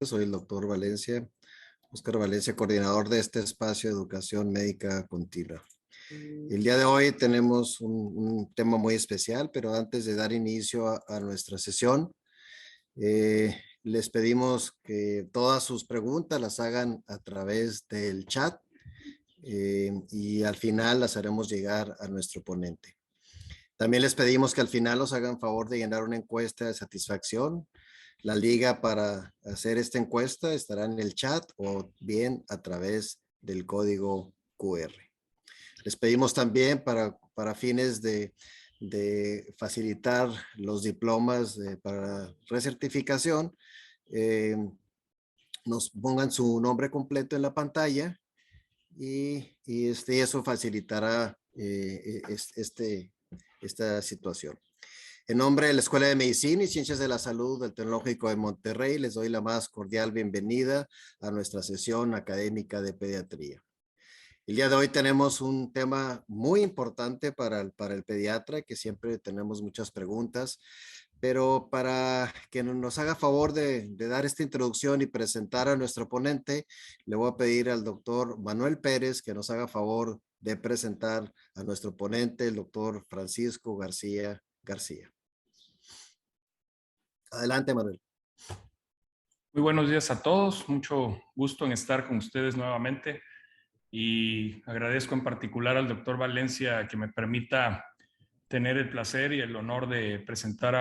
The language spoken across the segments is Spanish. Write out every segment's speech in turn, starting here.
soy el doctor Valencia, Óscar Valencia, coordinador de este espacio de educación médica continua. El día de hoy tenemos un tema muy especial, pero antes de dar inicio a nuestra sesión, les pedimos que todas sus preguntas las hagan a través del chat y al final las haremos llegar a nuestro ponente. También les pedimos que al final nos hagan favor de llenar una encuesta de satisfacción. La liga para hacer esta encuesta estará en el chat o bien a través del código QR. Les pedimos también para fines de facilitar los diplomas para recertificación, nos pongan su nombre completo en la pantalla y eso facilitará esta situación. En nombre de la Escuela de Medicina y Ciencias de la Salud del Tecnológico de Monterrey, les doy la más cordial bienvenida a nuestra sesión académica de pediatría. El día de hoy tenemos un tema muy importante para el pediatra, que siempre tenemos muchas preguntas, pero para que nos haga favor de dar esta introducción y presentar a nuestro ponente, le voy a pedir al doctor Manuel Pérez que nos haga favor de presentar a nuestro ponente, el doctor Francisco García García. Adelante, Manuel. Muy buenos días a todos, mucho gusto en estar con ustedes nuevamente y agradezco en particular al doctor Valencia que me permita tener el placer y el honor de presentar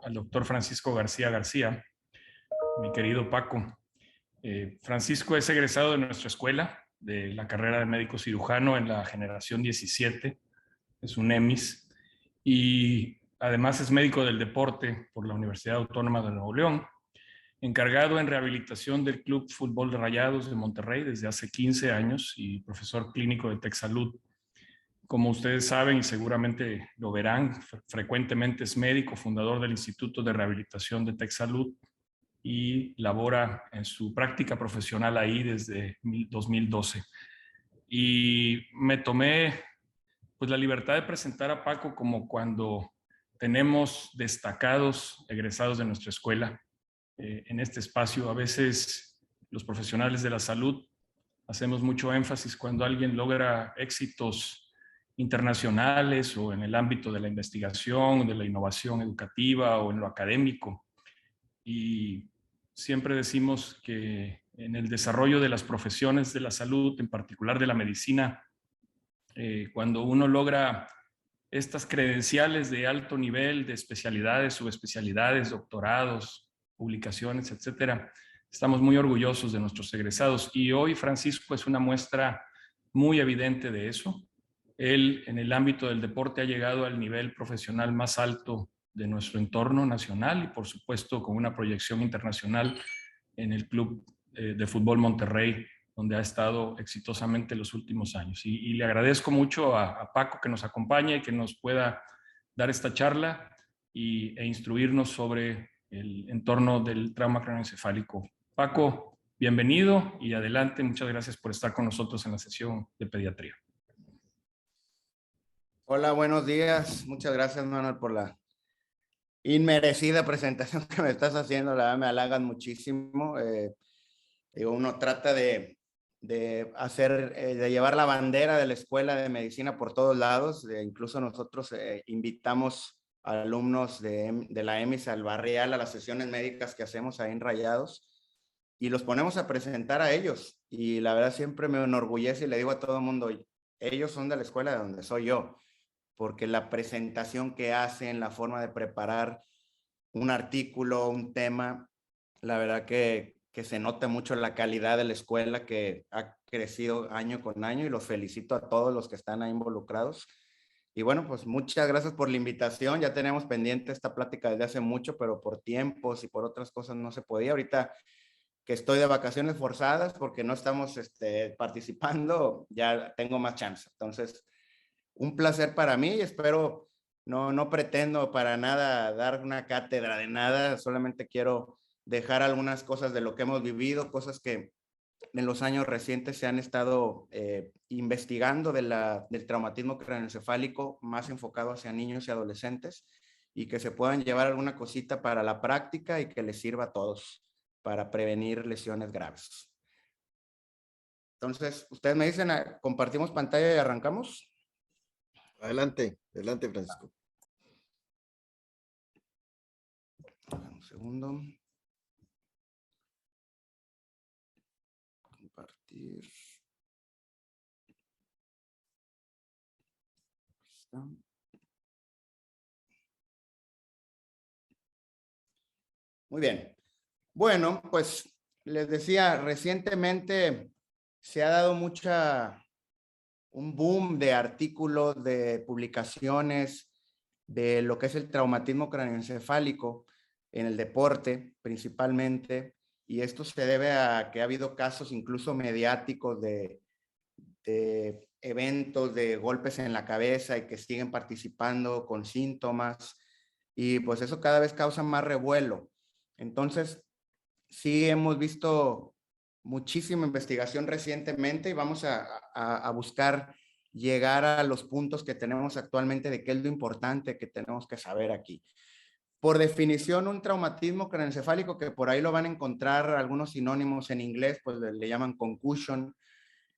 al doctor Francisco García García, mi querido Paco. Francisco es egresado de nuestra escuela, de la carrera de médico cirujano en la generación 17, es un EMIS, y además es médico del deporte por la Universidad Autónoma de Nuevo León, encargado en rehabilitación del Club Fútbol de Rayados de Monterrey desde hace 15 años y profesor clínico de TecSalud. Como ustedes saben y seguramente lo verán, frecuentemente es médico, fundador del Instituto de Rehabilitación de TecSalud y labora en su práctica profesional ahí desde 2012. Y me tomé pues la libertad de presentar a Paco como cuando tenemos destacados egresados de nuestra escuela en este espacio. A veces los profesionales de la salud hacemos mucho énfasis cuando alguien logra éxitos internacionales o en el ámbito de la investigación, de la innovación educativa o en lo académico. Y siempre decimos que en el desarrollo de las profesiones de la salud, en particular de la medicina, cuando uno logra estas credenciales de alto nivel, de especialidades, subespecialidades, doctorados, publicaciones, etcétera, estamos muy orgullosos de nuestros egresados. Y hoy Francisco es una muestra muy evidente de eso. Él, en el ámbito del deporte, ha llegado al nivel profesional más alto de nuestro entorno nacional y, por supuesto, con una proyección internacional en el Club de Fútbol Monterrey, donde ha estado exitosamente los últimos años. Y le agradezco mucho a Paco que nos acompañe y que nos pueda dar esta charla e instruirnos sobre el entorno del trauma craneoencefálico. Paco, bienvenido y adelante. Muchas gracias por estar con nosotros en la sesión de pediatría. Hola, buenos días. Muchas gracias, Manuel, por la inmerecida presentación que me estás haciendo. La verdad me halagan muchísimo. Uno trata de llevar la bandera de la Escuela de Medicina por todos lados. Incluso nosotros invitamos a alumnos de la EMIS al barrial, a las sesiones médicas que hacemos ahí en Rayados, y los ponemos a presentar a ellos. Y la verdad siempre me enorgullece y le digo a todo el mundo, ellos son de la escuela de donde soy yo, porque la presentación que hacen, la forma de preparar un artículo, un tema, la verdad que se nota mucho la calidad de la escuela, que ha crecido año con año, y los felicito a todos los que están ahí involucrados. Y bueno, pues muchas gracias por la invitación. Ya tenemos pendiente esta plática desde hace mucho, pero por tiempos y por otras cosas no se podía. Ahorita que estoy de vacaciones forzadas porque no estamos participando, ya tengo más chance. Entonces, un placer para mí y espero, no pretendo para nada dar una cátedra de nada, solamente quiero dejar algunas cosas de lo que hemos vivido, cosas que en los años recientes se han estado investigando del traumatismo craneoencefálico, más enfocado hacia niños y adolescentes, y que se puedan llevar alguna cosita para la práctica y que les sirva a todos. para prevenir lesiones graves. Entonces, ustedes me dicen, compartimos pantalla y arrancamos. Adelante, adelante, Francisco. Un segundo. Compartir. Está. Muy bien. Bueno, pues les decía, recientemente se ha dado un boom de artículos, de publicaciones de lo que es el traumatismo craneoencefálico en el deporte principalmente, y esto se debe a que ha habido casos incluso mediáticos de eventos de golpes en la cabeza y que siguen participando con síntomas, y pues eso cada vez causa más revuelo. Entonces, sí hemos visto muchísima investigación recientemente y vamos a buscar llegar a los puntos que tenemos actualmente de qué es lo importante que tenemos que saber aquí. Por definición, un traumatismo craneoencefálico, que por ahí lo van a encontrar algunos sinónimos en inglés, pues le llaman concussion.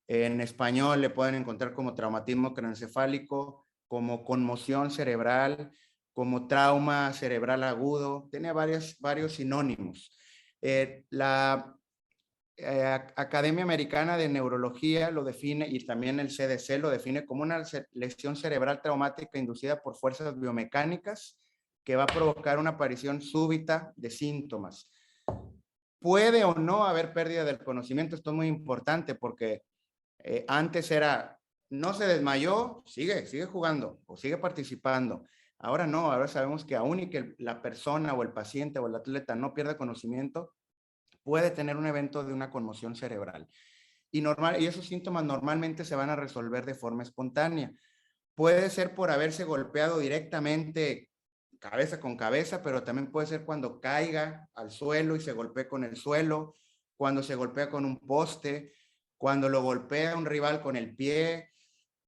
En español le pueden encontrar como traumatismo craneoencefálico, como conmoción cerebral, como trauma cerebral agudo. Tiene varios sinónimos. La Academia Americana de Neurología lo define, y también el CDC lo define como una lesión cerebral traumática inducida por fuerzas biomecánicas que va a provocar una aparición súbita de síntomas. Puede o no haber pérdida del conocimiento. Esto es muy importante porque antes era, no se desmayó, sigue jugando o sigue participando. Ahora no, ahora sabemos que aún y que la persona o el paciente o el atleta no pierda conocimiento, puede tener un evento de una conmoción cerebral. Y esos síntomas normalmente se van a resolver de forma espontánea. Puede ser por haberse golpeado directamente cabeza con cabeza, pero también puede ser cuando caiga al suelo y se golpee con el suelo, cuando se golpea con un poste, cuando lo golpea un rival con el pie,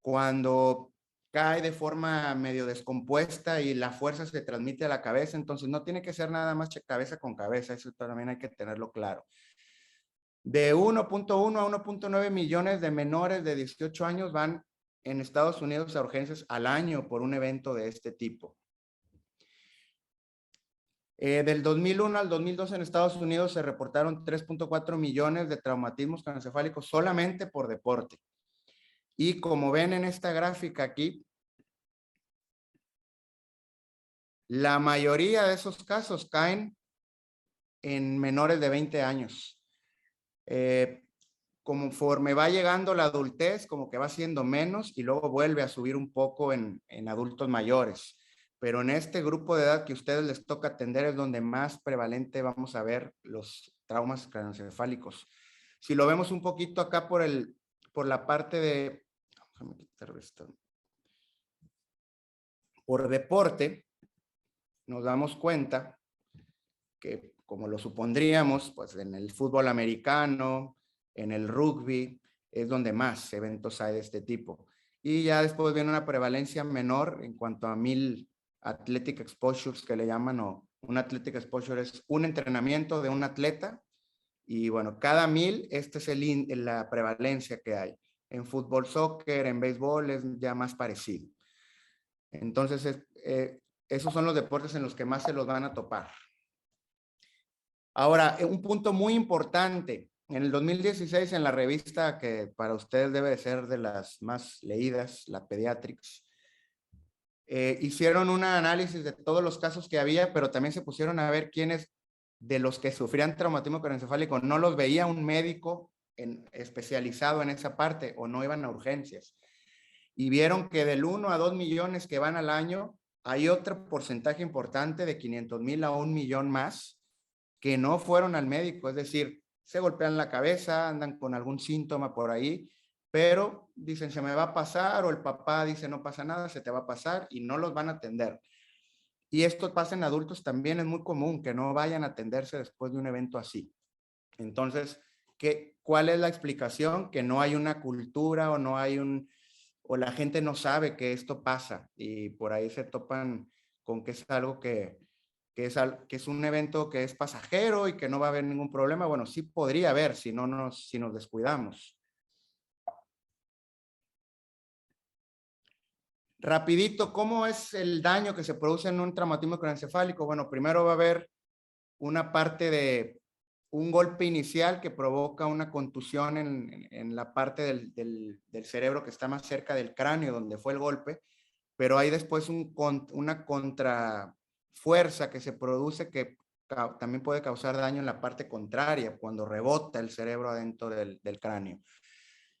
cuando cae de forma medio descompuesta y la fuerza se transmite a la cabeza. Entonces no tiene que ser nada más cabeza con cabeza, eso también hay que tenerlo claro. De 1.1 a 1.9 millones de menores de 18 años van en Estados Unidos a urgencias al año por un evento de este tipo. Del 2001 al 2012 en Estados Unidos se reportaron 3.4 millones de traumatismos craneoencefálicos solamente por deporte. Y como ven en esta gráfica aquí, la mayoría de esos casos caen en menores de 20 años. Conforme va llegando la adultez, como que va siendo menos y luego vuelve a subir un poco en adultos mayores. Pero en este grupo de edad que a ustedes les toca atender es donde más prevalente vamos a ver los traumas craneoencefálicos. Si lo vemos un poquito acá por la parte de, déjame quitar esto, por deporte, nos damos cuenta que, como lo supondríamos, pues en el fútbol americano, en el rugby, es donde más eventos hay de este tipo. Y ya después viene una prevalencia menor en cuanto a 1000 athletic exposures que le llaman, o un athletic exposure es un entrenamiento de un atleta, y bueno, cada 1000, este es la prevalencia que hay. En fútbol, soccer, en béisbol es ya más parecido. Entonces, esos son los deportes en los que más se los van a topar. Ahora, un punto muy importante. En el 2016, en la revista que para ustedes debe de ser de las más leídas, la Pediatrics, hicieron un análisis de todos los casos que había, pero también se pusieron a ver quiénes de los que sufrían traumatismo craneoencefálico no los veía un médico especializado en esa parte o no iban a urgencias. Y vieron que del 1 a 2 millones que van al año, hay otro porcentaje importante de 500,000 a 1 millón más que no fueron al médico, es decir, se golpean la cabeza, andan con algún síntoma por ahí, pero dicen se me va a pasar, o el papá dice no pasa nada, se te va a pasar, y no los van a atender. Y esto pasa en adultos también, es muy común que no vayan a atenderse después de un evento así. Entonces, ¿cuál es la explicación? Que no hay una cultura o no hay o la gente no sabe que esto pasa y por ahí se topan con que es algo que que es un evento que es pasajero y que no va a haber ningún problema. Bueno, sí podría haber si nos descuidamos. Rapidito, ¿cómo es el daño que se produce en un traumatismo craneoencefálico? Bueno, primero va a haber una parte de un golpe inicial que provoca una contusión en la parte del cerebro que está más cerca del cráneo, donde fue el golpe, pero hay después una contrafuerza que se produce que también puede causar daño en la parte contraria, cuando rebota el cerebro adentro del cráneo.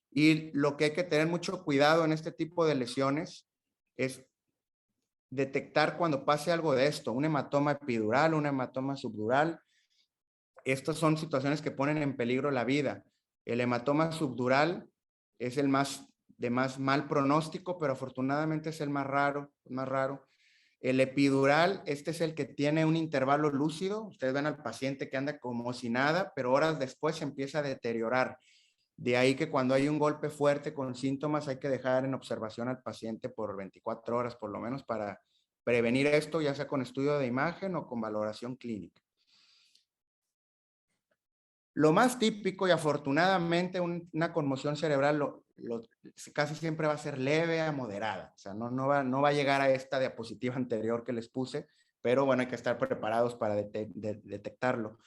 Y lo que hay que tener mucho cuidado en este tipo de lesiones es detectar cuando pase algo de esto, un hematoma epidural, un hematoma subdural. Estas son situaciones que ponen en peligro la vida. El hematoma subdural es el de más mal pronóstico, pero afortunadamente es el más raro. El epidural, este es el que tiene un intervalo lúcido. Ustedes ven al paciente que anda como si nada, pero horas después se empieza a deteriorar. De ahí que cuando hay un golpe fuerte con síntomas hay que dejar en observación al paciente por 24 horas por lo menos para prevenir esto, ya sea con estudio de imagen o con valoración clínica. Lo más típico y afortunadamente una conmoción cerebral casi siempre va a ser leve a moderada. O sea, no va a llegar a esta diapositiva anterior que les puse, pero bueno, hay que estar preparados para detectarlo.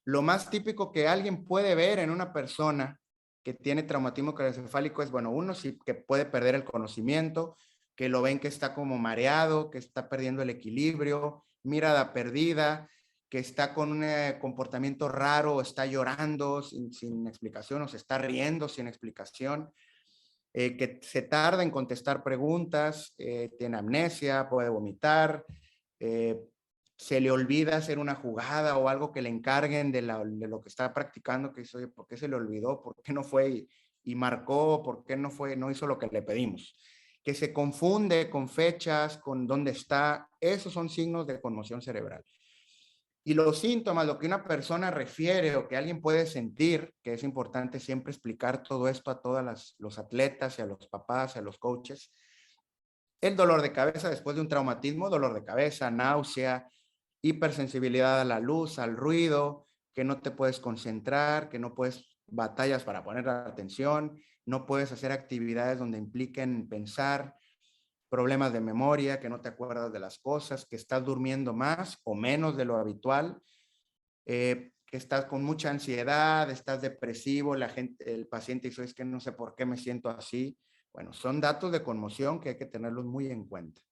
Lo más típico que alguien puede ver en una persona que tiene traumatismo craneoencefálico es, bueno, uno sí que puede perder el conocimiento, que lo ven que está como mareado, que está perdiendo el equilibrio, mirada perdida, que está con un comportamiento raro, está llorando sin explicación o se está riendo sin explicación, que se tarda en contestar preguntas, tiene amnesia, puede vomitar, se le olvida hacer una jugada o algo que le encarguen de lo que está practicando, que dice, oye, ¿por qué se le olvidó? ¿Por qué no fue y marcó? ¿Por qué no hizo lo que le pedimos? Que se confunde con fechas, con dónde está. Esos son signos de conmoción cerebral. Y los síntomas, lo que una persona refiere o que alguien puede sentir, que es importante siempre explicar todo esto a todos los atletas y a los papás, y a los coaches. El dolor de cabeza después de un traumatismo, dolor de cabeza, náusea, hipersensibilidad a la luz, al ruido, que no te puedes concentrar, que no puedes batallas para poner atención, no puedes hacer actividades donde impliquen pensar, problemas de memoria, que no te acuerdas de las cosas, que estás durmiendo más o menos de lo habitual, que estás con mucha ansiedad, estás depresivo, el paciente dice, es que no sé por qué me siento así. Bueno, son datos de conmoción que hay que tenerlos muy en cuenta.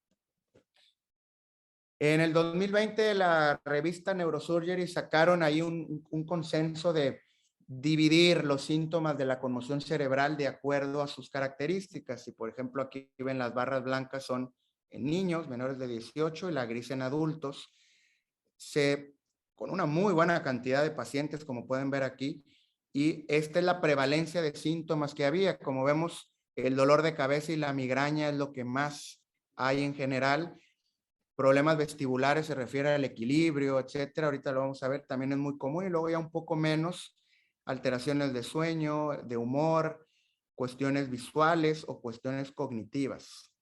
En el 2020, la revista Neurosurgery sacaron ahí un consenso de dividir los síntomas de la conmoción cerebral de acuerdo a sus características. Y por ejemplo, aquí ven las barras blancas son en niños menores de 18 y la gris en adultos. Con una muy buena cantidad de pacientes, como pueden ver aquí, y esta es la prevalencia de síntomas que había. Como vemos, el dolor de cabeza y la migraña es lo que más hay en general. Problemas vestibulares se refiere al equilibrio, etcétera. Ahorita lo vamos a ver, también es muy común. Y luego ya un poco menos, alteraciones de sueño, de humor, cuestiones visuales o cuestiones cognitivas.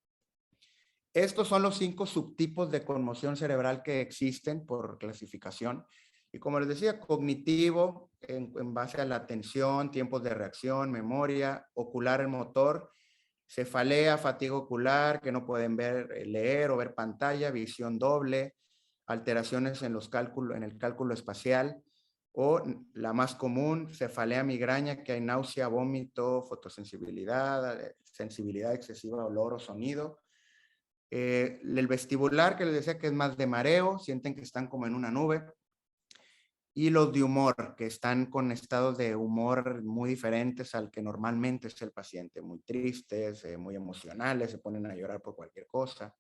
Estos son los 5 subtipos de conmoción cerebral que existen por clasificación. Y como les decía, cognitivo, en base a la atención, tiempos de reacción, memoria, ocular, el motor, cefalea, fatiga ocular, que no pueden ver, leer o ver pantalla, visión doble, alteraciones en el cálculo espacial, o la más común, cefalea migraña, que hay náusea, vómito, fotosensibilidad, sensibilidad excesiva a olor o sonido. El vestibular, que les decía que es más de mareo, sienten que están como en una nube. Y los de humor, que están con estados de humor muy diferentes al que normalmente es el paciente, muy tristes, muy emocionales, se ponen a llorar por cualquier cosa.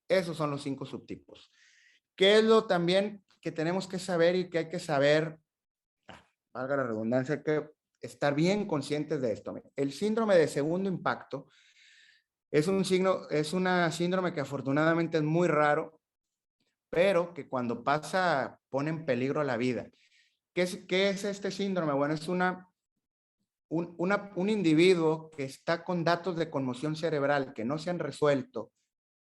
Esos son los 5 subtipos. ¿Qué es lo también que tenemos que saber y que hay que saber? Valga la redundancia, hay que estar bien conscientes de esto. El síndrome de segundo impacto es una síndrome que afortunadamente es muy raro, pero que cuando pasa pone en peligro la vida. ¿Qué es este síndrome? Bueno, es un individuo que está con datos de conmoción cerebral que no se han resuelto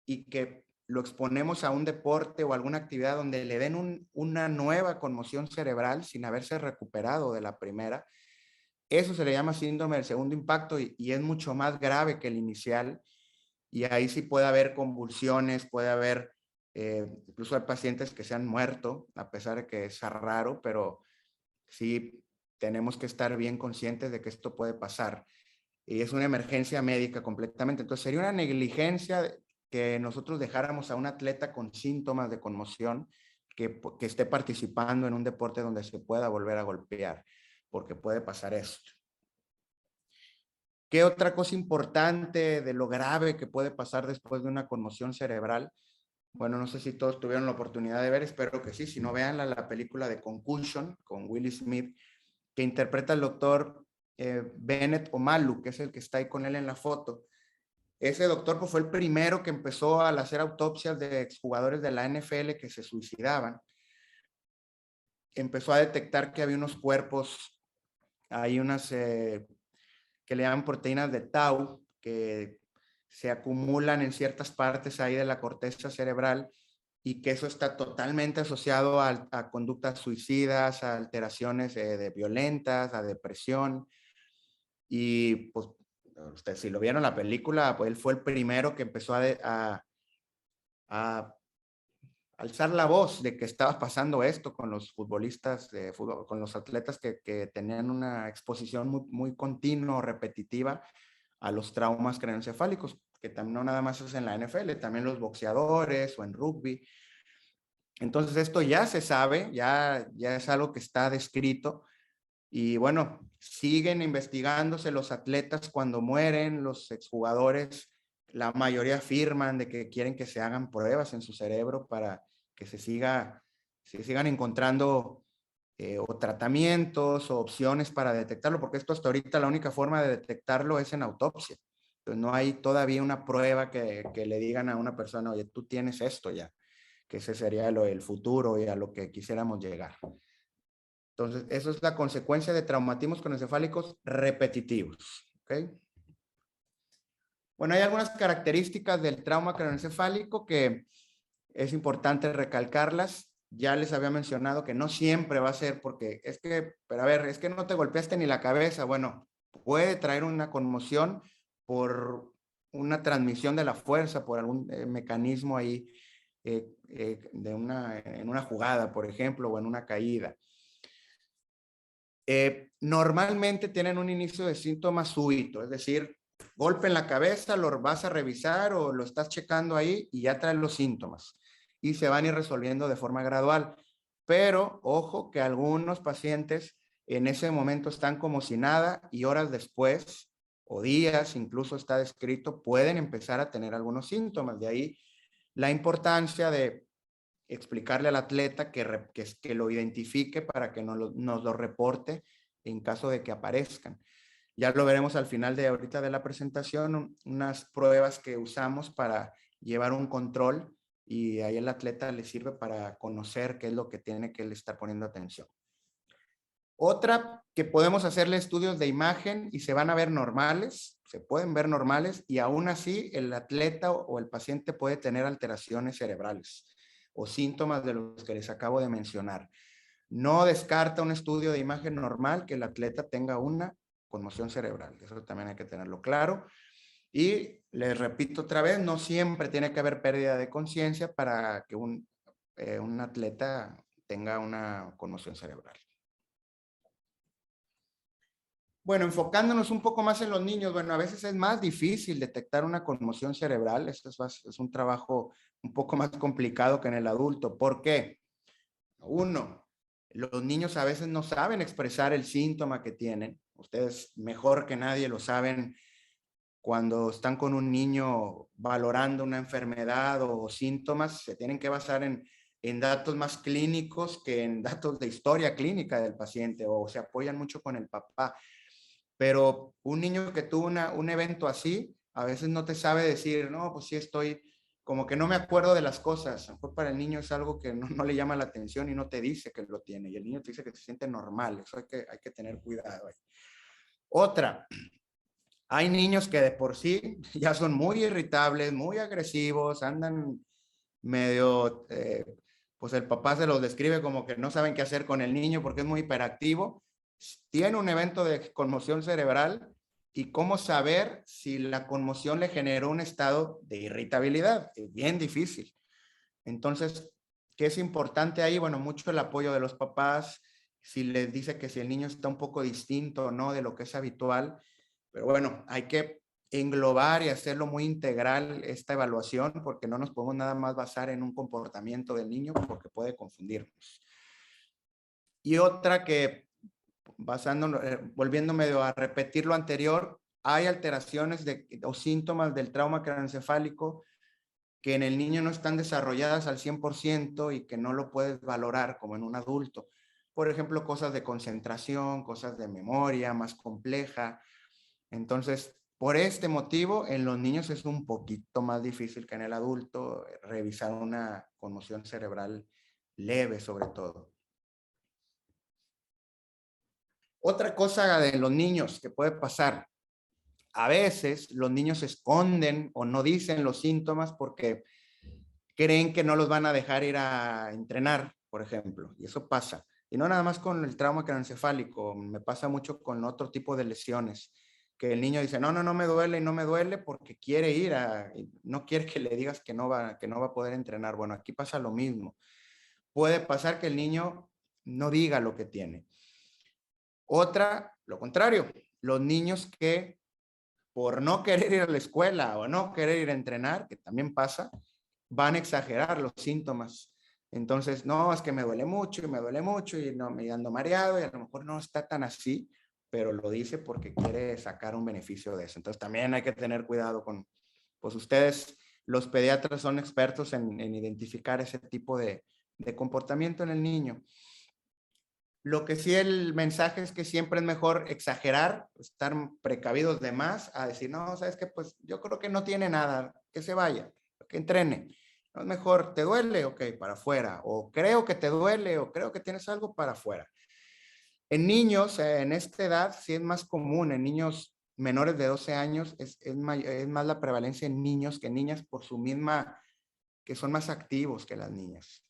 y que lo exponemos a un deporte o alguna actividad donde le den una nueva conmoción cerebral sin haberse recuperado de la primera, eso se le llama síndrome del segundo impacto y es mucho más grave que el inicial. Y ahí sí puede haber convulsiones, puede haber, incluso hay pacientes que se han muerto, a pesar de que es raro, pero sí tenemos que estar bien conscientes de que esto puede pasar. Y es una emergencia médica completamente. Entonces sería una negligencia que nosotros dejáramos a un atleta con síntomas de conmoción que esté participando en un deporte donde se pueda volver a golpear, porque puede pasar esto. ¿Qué otra cosa importante de lo grave que puede pasar después de una conmoción cerebral? Bueno, no sé si todos tuvieron la oportunidad de ver, espero que sí. Si no, vean la película de Concussion con Will Smith, que interpreta al doctor Bennett Omalu, que es el que está ahí con él en la foto. Ese doctor pues, fue el primero que empezó a hacer autopsias de exjugadores de la NFL que se suicidaban. Empezó a detectar que había unos cuerpos, hay unas que le llaman proteínas de tau, que se acumulan en ciertas partes ahí de la corteza cerebral y que eso está totalmente asociado a conductas suicidas, a alteraciones de violentas, a depresión. Y pues, ustedes si lo vieron la película, pues él fue el primero que empezó a alzar la voz de que estaba pasando esto con los futbolistas de fútbol, con los atletas que tenían una exposición muy continua, repetitiva a los traumas craneoencefálicos, que no nada más es en la NFL, también los boxeadores o en rugby. Entonces esto ya se sabe, ya es algo que está descrito y bueno, siguen investigándose los atletas cuando mueren, los exjugadores, la mayoría afirman de que quieren que se hagan pruebas en su cerebro para que se sigan encontrando o tratamientos o opciones para detectarlo, porque esto hasta ahorita la única forma de detectarlo es en autopsia. Entonces no hay todavía una prueba que le digan a una persona, oye, tú tienes esto ya, que ese sería el futuro y a lo que quisiéramos llegar. Entonces, eso es la consecuencia de traumatismos craneoencefálicos repetitivos. ¿Okay? Bueno, hay algunas características del trauma craneoencefálico que es importante recalcarlas. Ya les había mencionado que no siempre va a ser porque es que, pero a ver, es que no te golpeaste ni la cabeza. Bueno, puede traer una conmoción por una transmisión de la fuerza, por algún mecanismo ahí en una jugada, por ejemplo, o en una caída. Normalmente tienen un inicio de síntomas súbito, es decir, golpe en la cabeza, lo vas a revisar o lo estás checando ahí y ya traen los síntomas y se van a ir resolviendo de forma gradual. Pero ojo que algunos pacientes en ese momento están como si nada y horas después o días, incluso está descrito, pueden empezar a tener algunos síntomas. De ahí la importancia de explicarle al atleta que lo identifique para que nos lo reporte en caso de que aparezcan. Ya lo veremos al final de ahorita de la presentación, unas pruebas que usamos para llevar un control y ahí el atleta le sirve para conocer qué es lo que tiene que le estar poniendo atención. Otra que podemos hacerle estudios de imagen y se van a ver normales, se pueden ver normales y aún así el atleta o el paciente puede tener alteraciones cerebrales o síntomas de los que les acabo de mencionar. No descarta un estudio de imagen normal que el atleta tenga una conmoción cerebral. Eso también hay que tenerlo claro. Y les repito otra vez, no siempre tiene que haber pérdida de conciencia para que un atleta tenga una conmoción cerebral. Bueno, enfocándonos un poco más en los niños, bueno, a veces es más difícil detectar una conmoción cerebral. Esto es un trabajo un poco más complicado que en el adulto. ¿Por qué? Uno, los niños a veces no saben expresar el síntoma que tienen. Ustedes mejor que nadie lo saben cuando están con un niño valorando una enfermedad o síntomas, se tienen que basar en datos más clínicos que en datos de historia clínica del paciente o se apoyan mucho con el papá. Pero un niño que tuvo un evento así, a veces no te sabe decir, no, pues sí estoy, como que no me acuerdo de las cosas. A lo mejor para el niño es algo que no le llama la atención y no te dice que lo tiene. Y el niño te dice que se siente normal. Eso hay que tener cuidado ahí. Otra, hay niños que de por sí ya son muy irritables, muy agresivos, andan medio, pues el papá se los describe como que no saben qué hacer con el niño porque es muy hiperactivo, tiene un evento de conmoción cerebral y cómo saber si la conmoción le generó un estado de irritabilidad. Es bien difícil. Entonces, ¿qué es importante ahí? Bueno, mucho el apoyo de los papás, si les dice que si el niño está un poco distinto o no de lo que es habitual, pero bueno, hay que englobar y hacerlo muy integral esta evaluación porque no nos podemos nada más basar en un comportamiento del niño porque puede confundirnos. Y otra que, volviéndome a repetir lo anterior, hay alteraciones o síntomas del trauma craneoencefálico que en el niño no están desarrolladas al 100% y que no lo puedes valorar como en un adulto. Por ejemplo, cosas de concentración, cosas de memoria más compleja. Entonces, por este motivo, en los niños es un poquito más difícil que en el adulto revisar una conmoción cerebral leve, sobre todo. Otra cosa de los niños que puede pasar, a veces los niños se esconden o no dicen los síntomas porque creen que no los van a dejar ir a entrenar, por ejemplo, y eso pasa. Y no nada más con el trauma craneoencefálico, me pasa mucho con otro tipo de lesiones, que el niño dice, no, no, no me duele y no me duele porque quiere ir no quiere que le digas que no va a poder entrenar. Bueno, aquí pasa lo mismo. Puede pasar que el niño no diga lo que tiene. Otra, lo contrario, los niños que por no querer ir a la escuela o no querer ir a entrenar, que también pasa, van a exagerar los síntomas. Entonces, no, es que me duele mucho y no, me ando mareado y a lo mejor no está tan así, pero lo dice porque quiere sacar un beneficio de eso. Entonces, también hay que tener cuidado con, pues ustedes, los pediatras son expertos en identificar ese tipo de comportamiento en el niño. Lo que sí el mensaje es que siempre es mejor exagerar, estar precavidos de más, a decir, no, sabes que pues yo creo que no tiene nada, que se vaya, que entrene. No es mejor, ¿te duele? Ok, para afuera. O creo que te duele, o creo que tienes algo para afuera. En niños, en esta edad, sí es más común, en niños menores de 12 años, es más la prevalencia en niños que en niñas por su misma, que son más activos que las niñas.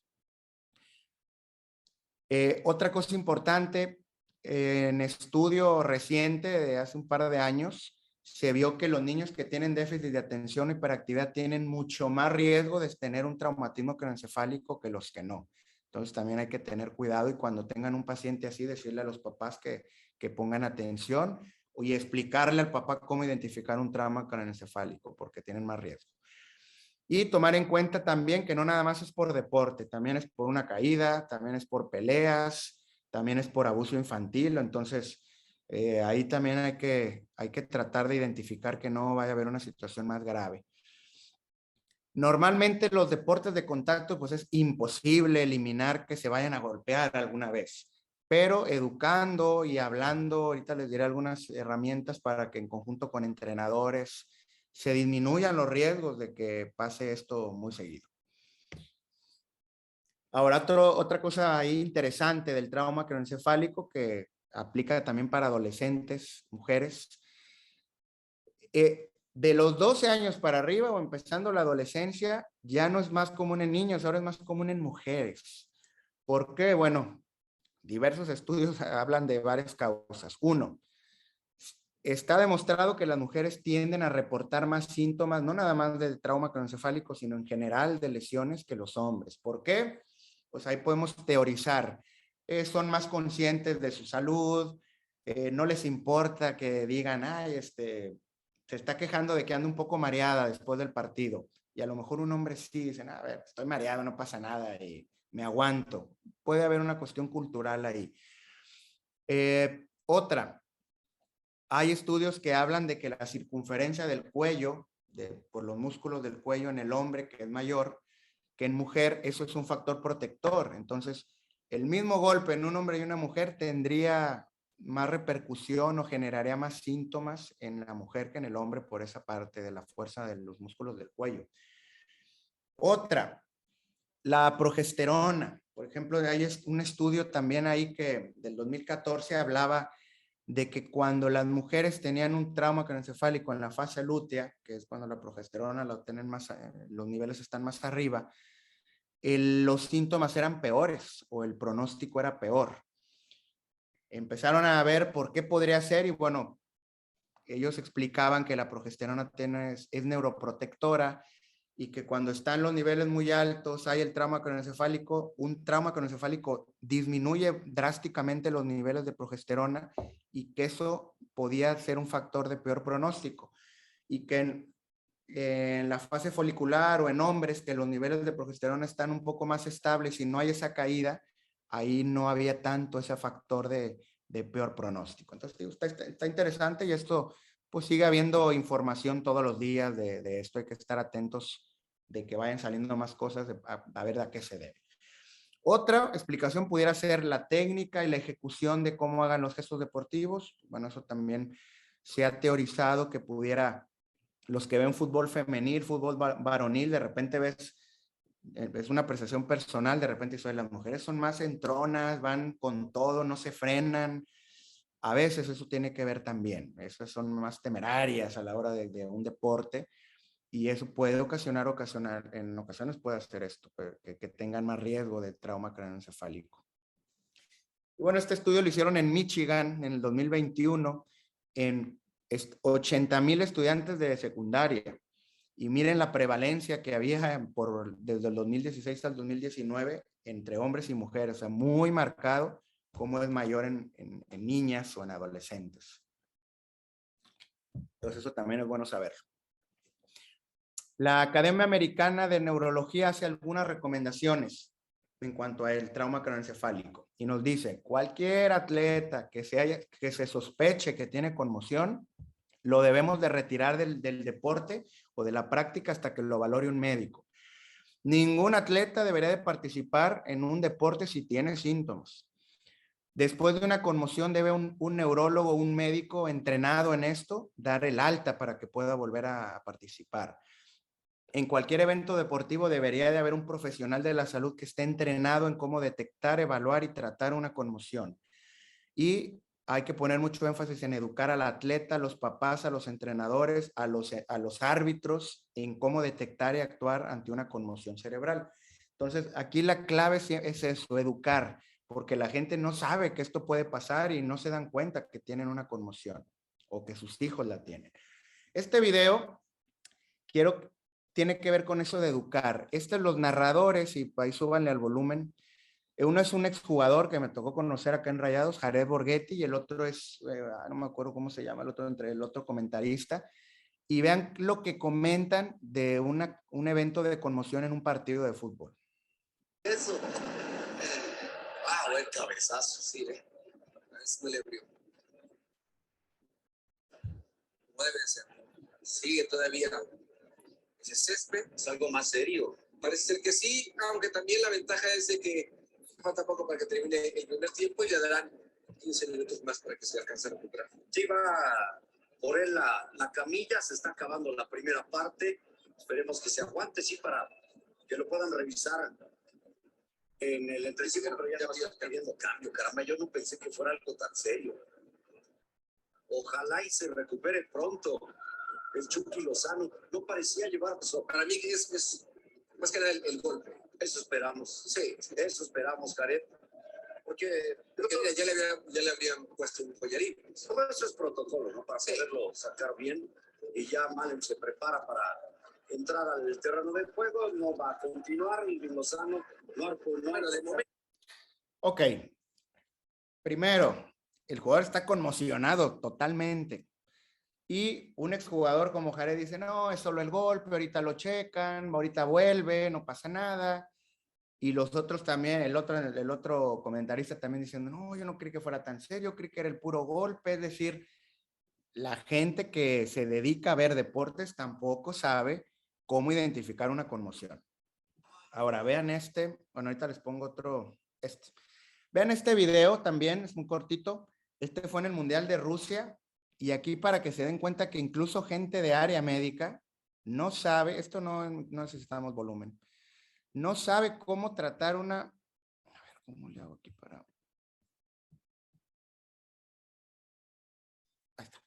Otra cosa importante, en estudio reciente de hace un par de años, se vio que los niños que tienen déficit de atención o hiperactividad tienen mucho más riesgo de tener un traumatismo craneoencefálico que los que no. Entonces también hay que tener cuidado y cuando tengan un paciente así, decirle a los papás que pongan atención y explicarle al papá cómo identificar un trauma craneoencefálico porque tienen más riesgo. Y tomar en cuenta también que no nada más es por deporte, también es por una caída, también es por peleas, también es por abuso infantil. Entonces, ahí también hay que tratar de identificar que no vaya a haber una situación más grave. Normalmente los deportes de contacto, pues es imposible eliminar que se vayan a golpear alguna vez, pero educando y hablando, ahorita les diré algunas herramientas para que en conjunto con entrenadores se disminuyan los riesgos de que pase esto muy seguido. Ahora, otra cosa ahí interesante del trauma craneoencefálico que aplica también para adolescentes, mujeres. De los 12 años para arriba o empezando la adolescencia, ya no es más común en niños, ahora es más común en mujeres. ¿Por qué? Bueno, diversos estudios hablan de varias causas. Uno, está demostrado que las mujeres tienden a reportar más síntomas, no nada más de trauma craneoencefálico, sino en general de lesiones que los hombres. ¿Por qué? Pues ahí podemos teorizar. Son más conscientes de su salud, no les importa que digan, ay, se está quejando de que anda un poco mareada después del partido. Y a lo mejor un hombre sí dice, a ver, estoy mareado, no pasa nada y me aguanto. Puede haber una cuestión cultural ahí. Otra, hay estudios que hablan de que la circunferencia del cuello, por los músculos del cuello en el hombre, que es mayor que en mujer, eso es un factor protector. Entonces, el mismo golpe en un hombre y una mujer tendría más repercusión o generaría más síntomas en la mujer que en el hombre por esa parte de la fuerza de los músculos del cuello. Otra, la progesterona. Por ejemplo, hay un estudio también ahí que del 2014 hablaba de que cuando las mujeres tenían un trauma craneoencefálico en la fase lútea, que es cuando la progesterona lo tienen más, los niveles están más arriba, los síntomas eran peores o el pronóstico era peor. Empezaron a ver por qué podría ser y bueno, ellos explicaban que la progesterona es neuroprotectora y que cuando están los niveles muy altos hay el trauma craneoencefálico, un trauma craneoencefálico disminuye drásticamente los niveles de progesterona y que eso podía ser un factor de peor pronóstico y que en la fase folicular o en hombres que los niveles de progesterona están un poco más estables y no hay esa caída, ahí no había tanto ese factor de peor pronóstico. Entonces, está interesante y esto, pues sigue habiendo información todos los días de esto. Hay que estar atentos de que vayan saliendo más cosas, a ver a qué se debe. Otra explicación pudiera ser la técnica y la ejecución de cómo hagan los gestos deportivos. Bueno, eso también se ha teorizado que pudiera, los que ven fútbol femenil, fútbol varonil, de repente ves, es una apreciación personal, de repente las mujeres son más entronas, van con todo, no se frenan. A veces eso tiene que ver también, esas son más temerarias a la hora de un deporte y eso puede ocasionar, en ocasiones puede hacer esto, que tengan más riesgo de trauma craneoencefálico. Y bueno, este estudio lo hicieron en Michigan en el 2021 en 80,000 estudiantes de secundaria. Y miren la prevalencia que había desde el 2016 al 2019 entre hombres y mujeres, o sea, muy marcado cómo es mayor en niñas o en adolescentes. Entonces eso también es bueno saberlo. La Academia Americana de Neurología hace algunas recomendaciones en cuanto al trauma craneoencefálico y nos dice, cualquier atleta que se sospeche que tiene conmoción, lo debemos de retirar del deporte o de la práctica hasta que lo valore un médico. Ningún atleta debería de participar en un deporte si tiene síntomas. Después de una conmoción debe un neurólogo o un médico entrenado en esto dar el alta para que pueda volver a participar. En cualquier evento deportivo debería de haber un profesional de la salud que esté entrenado en cómo detectar, evaluar y tratar una conmoción. Y hay que poner mucho énfasis en educar al atleta, a los papás, a los entrenadores, a los árbitros en cómo detectar y actuar ante una conmoción cerebral. Entonces, aquí la clave es eso, educar, porque la gente no sabe que esto puede pasar y no se dan cuenta que tienen una conmoción o que sus hijos la tienen. Este video tiene que ver con eso de educar. Los narradores, y ahí súbanle al volumen. Uno es un exjugador que me tocó conocer acá en Rayados, Jared Borghetti, y el otro es, no me acuerdo cómo se llama, el otro comentarista. Y vean lo que comentan de un evento de conmoción en un partido de fútbol. Eso. Buen cabezazo, sí, es muy ebrio. Muévese. Sigue todavía. Ese césped es algo más serio. Parece ser que sí, aunque también la ventaja es de que falta poco para que termine el primer tiempo y le darán 15 minutos más para que se alcance a recuperar. Sí, va por él la camilla, se está acabando la primera parte. Esperemos que se aguante, sí, para que lo puedan revisar en el entrenamiento, pero ya está pidiendo cambio. Caramba, yo no pensé que fuera algo tan serio. Ojalá y se recupere pronto. El Chucky Lozano no parecía llevar. Para mí es más que nada el golpe. Eso esperamos. Sí, eso esperamos, Jared. Porque ya le habrían puesto un collarín. Todo eso es protocolo, ¿no? Para poderlo sacar bien. Y ya Malen se prepara para entrar al terreno de juego. No va a continuar. Y Lozano no era de momento. Ok. Primero, el jugador está conmocionado totalmente. Y un exjugador como Jared dice, no, es solo el golpe, ahorita lo checan, ahorita vuelve, no pasa nada. Y los otros también, el otro comentarista también diciendo, no, yo no creí que fuera tan serio, creí que era el puro golpe. Es decir, la gente que se dedica a ver deportes tampoco sabe cómo identificar una conmoción. Ahora, vean bueno, ahorita les pongo otro, Vean este video también, es muy cortito. Este fue en el Mundial de Rusia. Y aquí para que se den cuenta que incluso gente de área médica no sabe, esto no necesitamos volumen, no sabe cómo tratar una, a ver, ¿cómo le hago aquí para? Ahí está.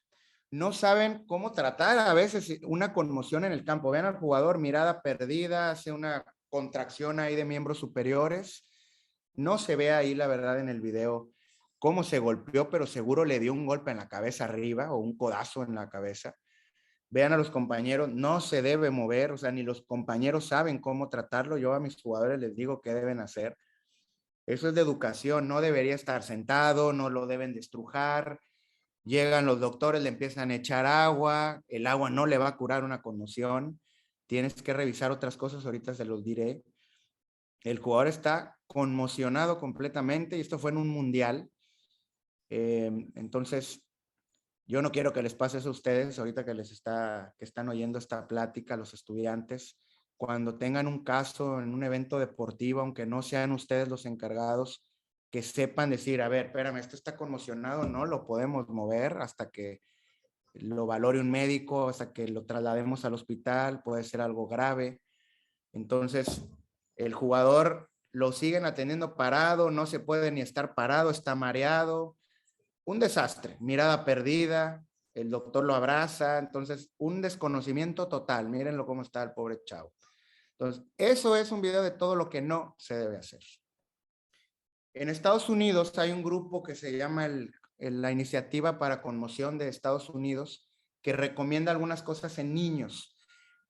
No saben cómo tratar a veces una conmoción en el campo. Vean al jugador, mirada perdida, hace una contracción ahí de miembros superiores. No se ve ahí, la verdad, en el video cómo se golpeó, pero seguro le dio un golpe en la cabeza arriba o un codazo en la cabeza. Vean a los compañeros, no se debe mover, o sea, ni los compañeros saben cómo tratarlo. Yo a mis jugadores les digo qué deben hacer. Eso es de educación, no debería estar sentado, no lo deben de estrujar. Llegan los doctores, le empiezan a echar agua, el agua no le va a curar una conmoción. Tienes que revisar otras cosas, ahorita se los diré. El jugador está conmocionado completamente y esto fue en un mundial. Entonces, yo no quiero que les pase eso a ustedes ahorita que están oyendo esta plática, los estudiantes. Cuando tengan un caso en un evento deportivo, aunque no sean ustedes los encargados, que sepan decir, a ver, espérame, esto está conmocionado, no lo podemos mover hasta que lo valore un médico, hasta que lo traslademos al hospital, puede ser algo grave. Entonces, el jugador lo siguen atendiendo parado, no se puede ni estar parado, está mareado. Un desastre, mirada perdida, el doctor lo abraza, entonces un desconocimiento total. Mírenlo cómo está el pobre chavo. Entonces, eso es un video de todo lo que no se debe hacer. En Estados Unidos hay un grupo que se llama la Iniciativa para Conmoción de Estados Unidos, que recomienda algunas cosas en niños.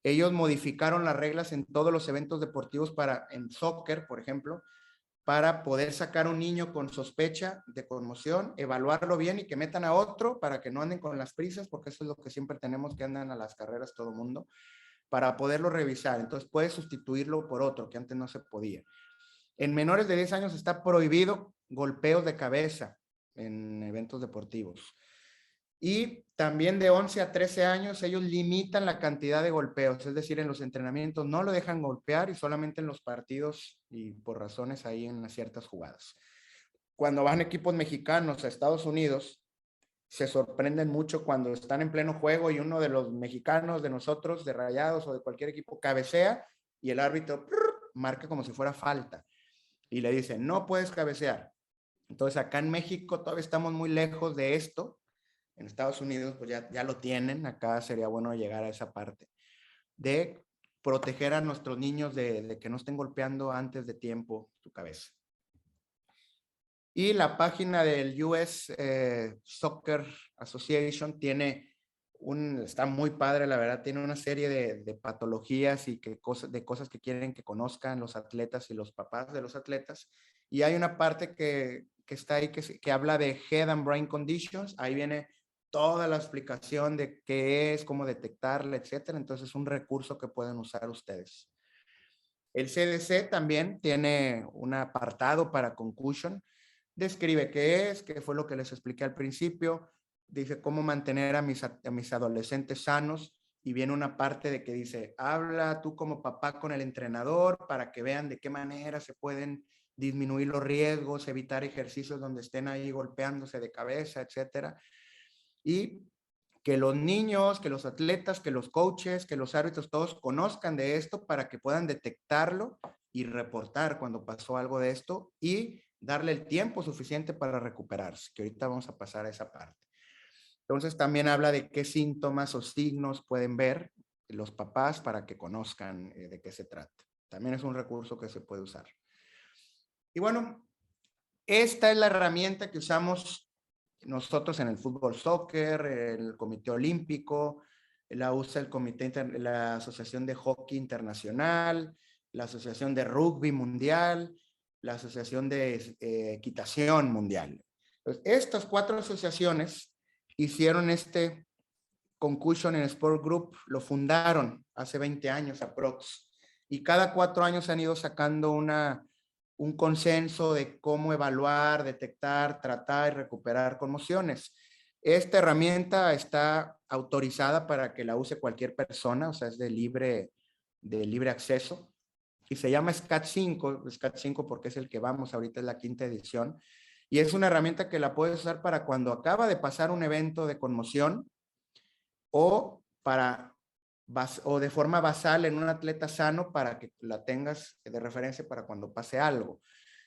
Ellos modificaron las reglas en todos los eventos deportivos en soccer, por ejemplo, para poder sacar a un niño con sospecha de conmoción, evaluarlo bien y que metan a otro para que no anden con las prisas, porque eso es lo que siempre tenemos, que andan a las carreras todo el mundo, para poderlo revisar. Entonces puedes sustituirlo por otro que antes no se podía. En menores de 10 años está prohibido golpeos de cabeza en eventos deportivos. Y también de 11 a 13 años ellos limitan la cantidad de golpeos, es decir, en los entrenamientos no lo dejan golpear y solamente en los partidos y por razones ahí en ciertas jugadas. Cuando van equipos mexicanos a Estados Unidos, se sorprenden mucho cuando están en pleno juego y uno de los mexicanos de nosotros, de Rayados o de cualquier equipo, cabecea y el árbitro marca como si fuera falta y le dice, no puedes cabecear. Entonces acá en México todavía estamos muy lejos de esto. En Estados Unidos pues ya lo tienen, acá sería bueno llegar a esa parte de proteger a nuestros niños de que no estén golpeando antes de tiempo su cabeza. Y la página del US Soccer Association está muy padre, la verdad, tiene una serie de patologías y de cosas que quieren que conozcan los atletas y los papás de los atletas. Y hay una parte que está ahí que habla de Head and Brain Conditions, ahí viene toda la explicación de qué es, cómo detectarla, etcétera. Entonces es un recurso que pueden usar ustedes. El CDC también tiene un apartado para concussion. Describe qué fue lo que les expliqué al principio. Dice cómo mantener a mis adolescentes sanos. Y viene una parte de que dice, habla tú como papá con el entrenador para que vean de qué manera se pueden disminuir los riesgos, evitar ejercicios donde estén ahí golpeándose de cabeza, etcétera. Y que los niños, que los atletas, que los coaches, que los árbitros, todos conozcan de esto para que puedan detectarlo y reportar cuando pasó algo de esto y darle el tiempo suficiente para recuperarse, que ahorita vamos a pasar a esa parte. Entonces también habla de qué síntomas o signos pueden ver los papás para que conozcan de qué se trata. También es un recurso que se puede usar. Y bueno, esta es la herramienta que usamos nosotros en el fútbol soccer, el Comité Olímpico, la usa la Asociación de Hockey Internacional, la Asociación de Rugby Mundial, la Asociación de Equitación Mundial. Entonces, estas 4 asociaciones hicieron este Concussion and Sport Group, lo fundaron hace 20 años aprox, y cada 4 años han ido sacando un consenso de cómo evaluar, detectar, tratar y recuperar conmociones. Esta herramienta está autorizada para que la use cualquier persona, o sea, es de libre acceso, y se llama SCAT5 porque es el que vamos, ahorita es la 5ª edición, y es una herramienta que la puedes usar para cuando acaba de pasar un evento de conmoción o de forma basal en un atleta sano para que la tengas de referencia para cuando pase algo.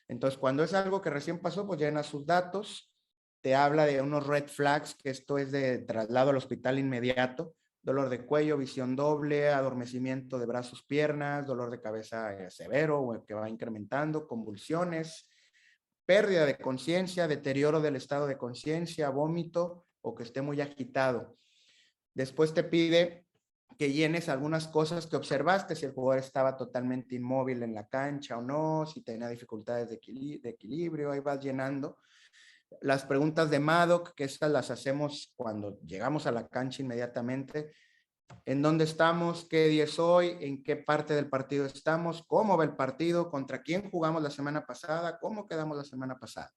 Entonces, cuando es algo que recién pasó, pues llena sus datos, te habla de unos red flags, que esto es de traslado al hospital inmediato, dolor de cuello, visión doble, adormecimiento de brazos, piernas, dolor de cabeza severo o que va incrementando, convulsiones, pérdida de conciencia, deterioro del estado de conciencia, vómito o que esté muy agitado. Después te pide que llenes algunas cosas que observaste, si el jugador estaba totalmente inmóvil en la cancha o no, si tenía dificultades de equilibrio, ahí vas llenando. Las preguntas de Madoc, que estas las hacemos cuando llegamos a la cancha inmediatamente. ¿En dónde estamos? ¿Qué día es hoy? ¿En qué parte del partido estamos? ¿Cómo va el partido? ¿Contra quién jugamos la semana pasada? ¿Cómo quedamos la semana pasada?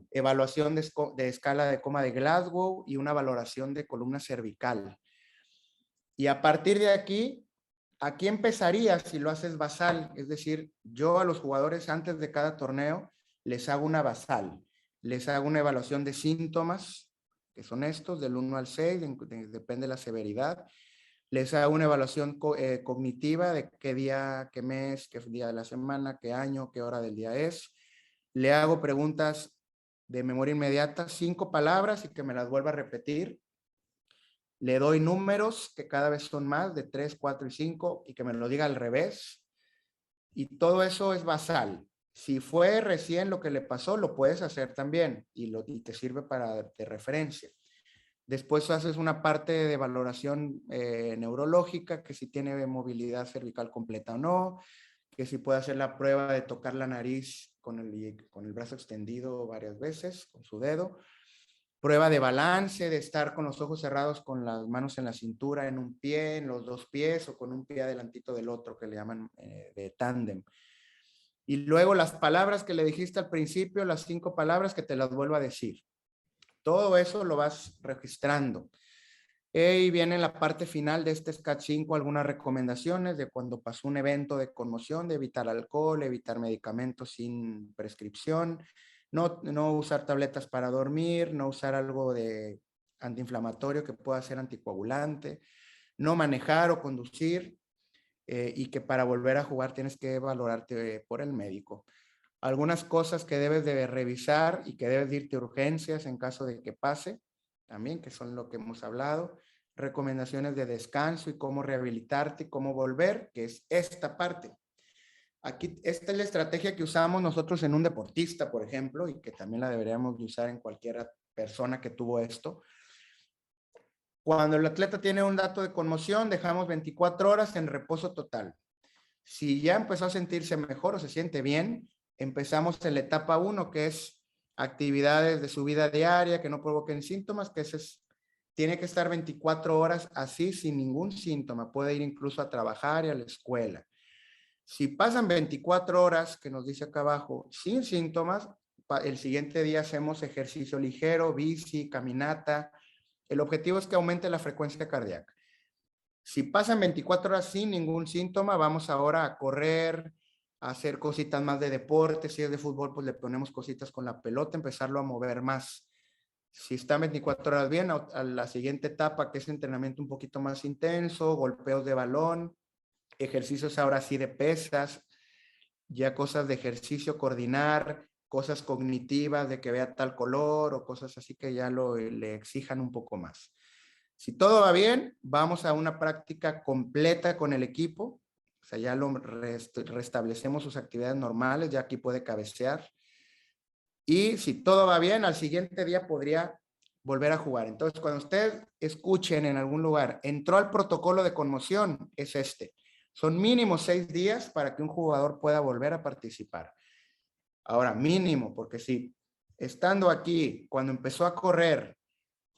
Evaluación de escala de coma de Glasgow y una valoración de columna cervical. Y a partir de aquí empezaría si lo haces basal. Es decir, yo a los jugadores antes de cada torneo les hago una basal. Les hago una evaluación de síntomas, que son estos, del 1 al 6, depende de la severidad. Les hago una evaluación cognitiva de qué día, qué mes, qué día de la semana, qué año, qué hora del día es. Le hago preguntas de memoria inmediata, 5 palabras y que me las vuelva a repetir. Le doy números que cada vez son más, de 3, 4 y 5, y que me lo diga al revés. Y todo eso es basal. Si fue recién lo que le pasó, lo puedes hacer también y te sirve de referencia. Después haces una parte de valoración neurológica, que si tiene movilidad cervical completa o no, que si puede hacer la prueba de tocar la nariz con el brazo extendido varias veces, con su dedo. Prueba de balance, de estar con los ojos cerrados, con las manos en la cintura, en un pie, en los dos pies o con un pie adelantito del otro, que le llaman de tándem. Y luego las palabras que le dijiste al principio, las 5 palabras, que te las vuelvo a decir. Todo eso lo vas registrando. Y viene en la parte final de este SCAT 5 algunas recomendaciones de cuando pasó un evento de conmoción, de evitar alcohol, evitar medicamentos sin prescripción, no usar tabletas para dormir, no usar algo de antiinflamatorio que pueda ser anticoagulante, no manejar o conducir, y que para volver a jugar tienes que valorarte por el médico. Algunas cosas que debes de revisar y que debes de irte a urgencias en caso de que pase, también, que son lo que hemos hablado. Recomendaciones de descanso y cómo rehabilitarte y cómo volver, que es esta parte. Aquí, esta es la estrategia que usamos nosotros en un deportista, por ejemplo, y que también la deberíamos de usar en cualquier persona que tuvo esto. Cuando el atleta tiene un dato de conmoción, dejamos 24 horas en reposo total. Si ya empezó a sentirse mejor o se siente bien, empezamos en la etapa 1, que es actividades de su vida diaria que no provoquen síntomas, que tiene que estar 24 horas así sin ningún síntoma. Puede ir incluso a trabajar y a la escuela. Si pasan 24 horas, que nos dice acá abajo, sin síntomas, el siguiente día hacemos ejercicio ligero, bici, caminata. El objetivo es que aumente la frecuencia cardíaca. Si pasan 24 horas sin ningún síntoma, vamos ahora a correr, a hacer cositas más de deporte. Si es de fútbol, pues le ponemos cositas con la pelota, empezarlo a mover más. Si está 24 horas bien, a la siguiente etapa, que es entrenamiento un poquito más intenso, golpeos de balón, ejercicios ahora sí de pesas, ya cosas de ejercicio, coordinar, cosas cognitivas de que vea tal color o cosas así que ya le exijan un poco más. Si todo va bien, vamos a una práctica completa con el equipo. O sea, ya restablecemos sus actividades normales, ya aquí puede cabecear. Y si todo va bien, al siguiente día podría volver a jugar. Entonces, cuando ustedes escuchen en algún lugar, entró al protocolo de conmoción, es este. Son mínimo 6 días para que un jugador pueda volver a participar. Ahora, mínimo, porque si estando aquí, cuando empezó a correr,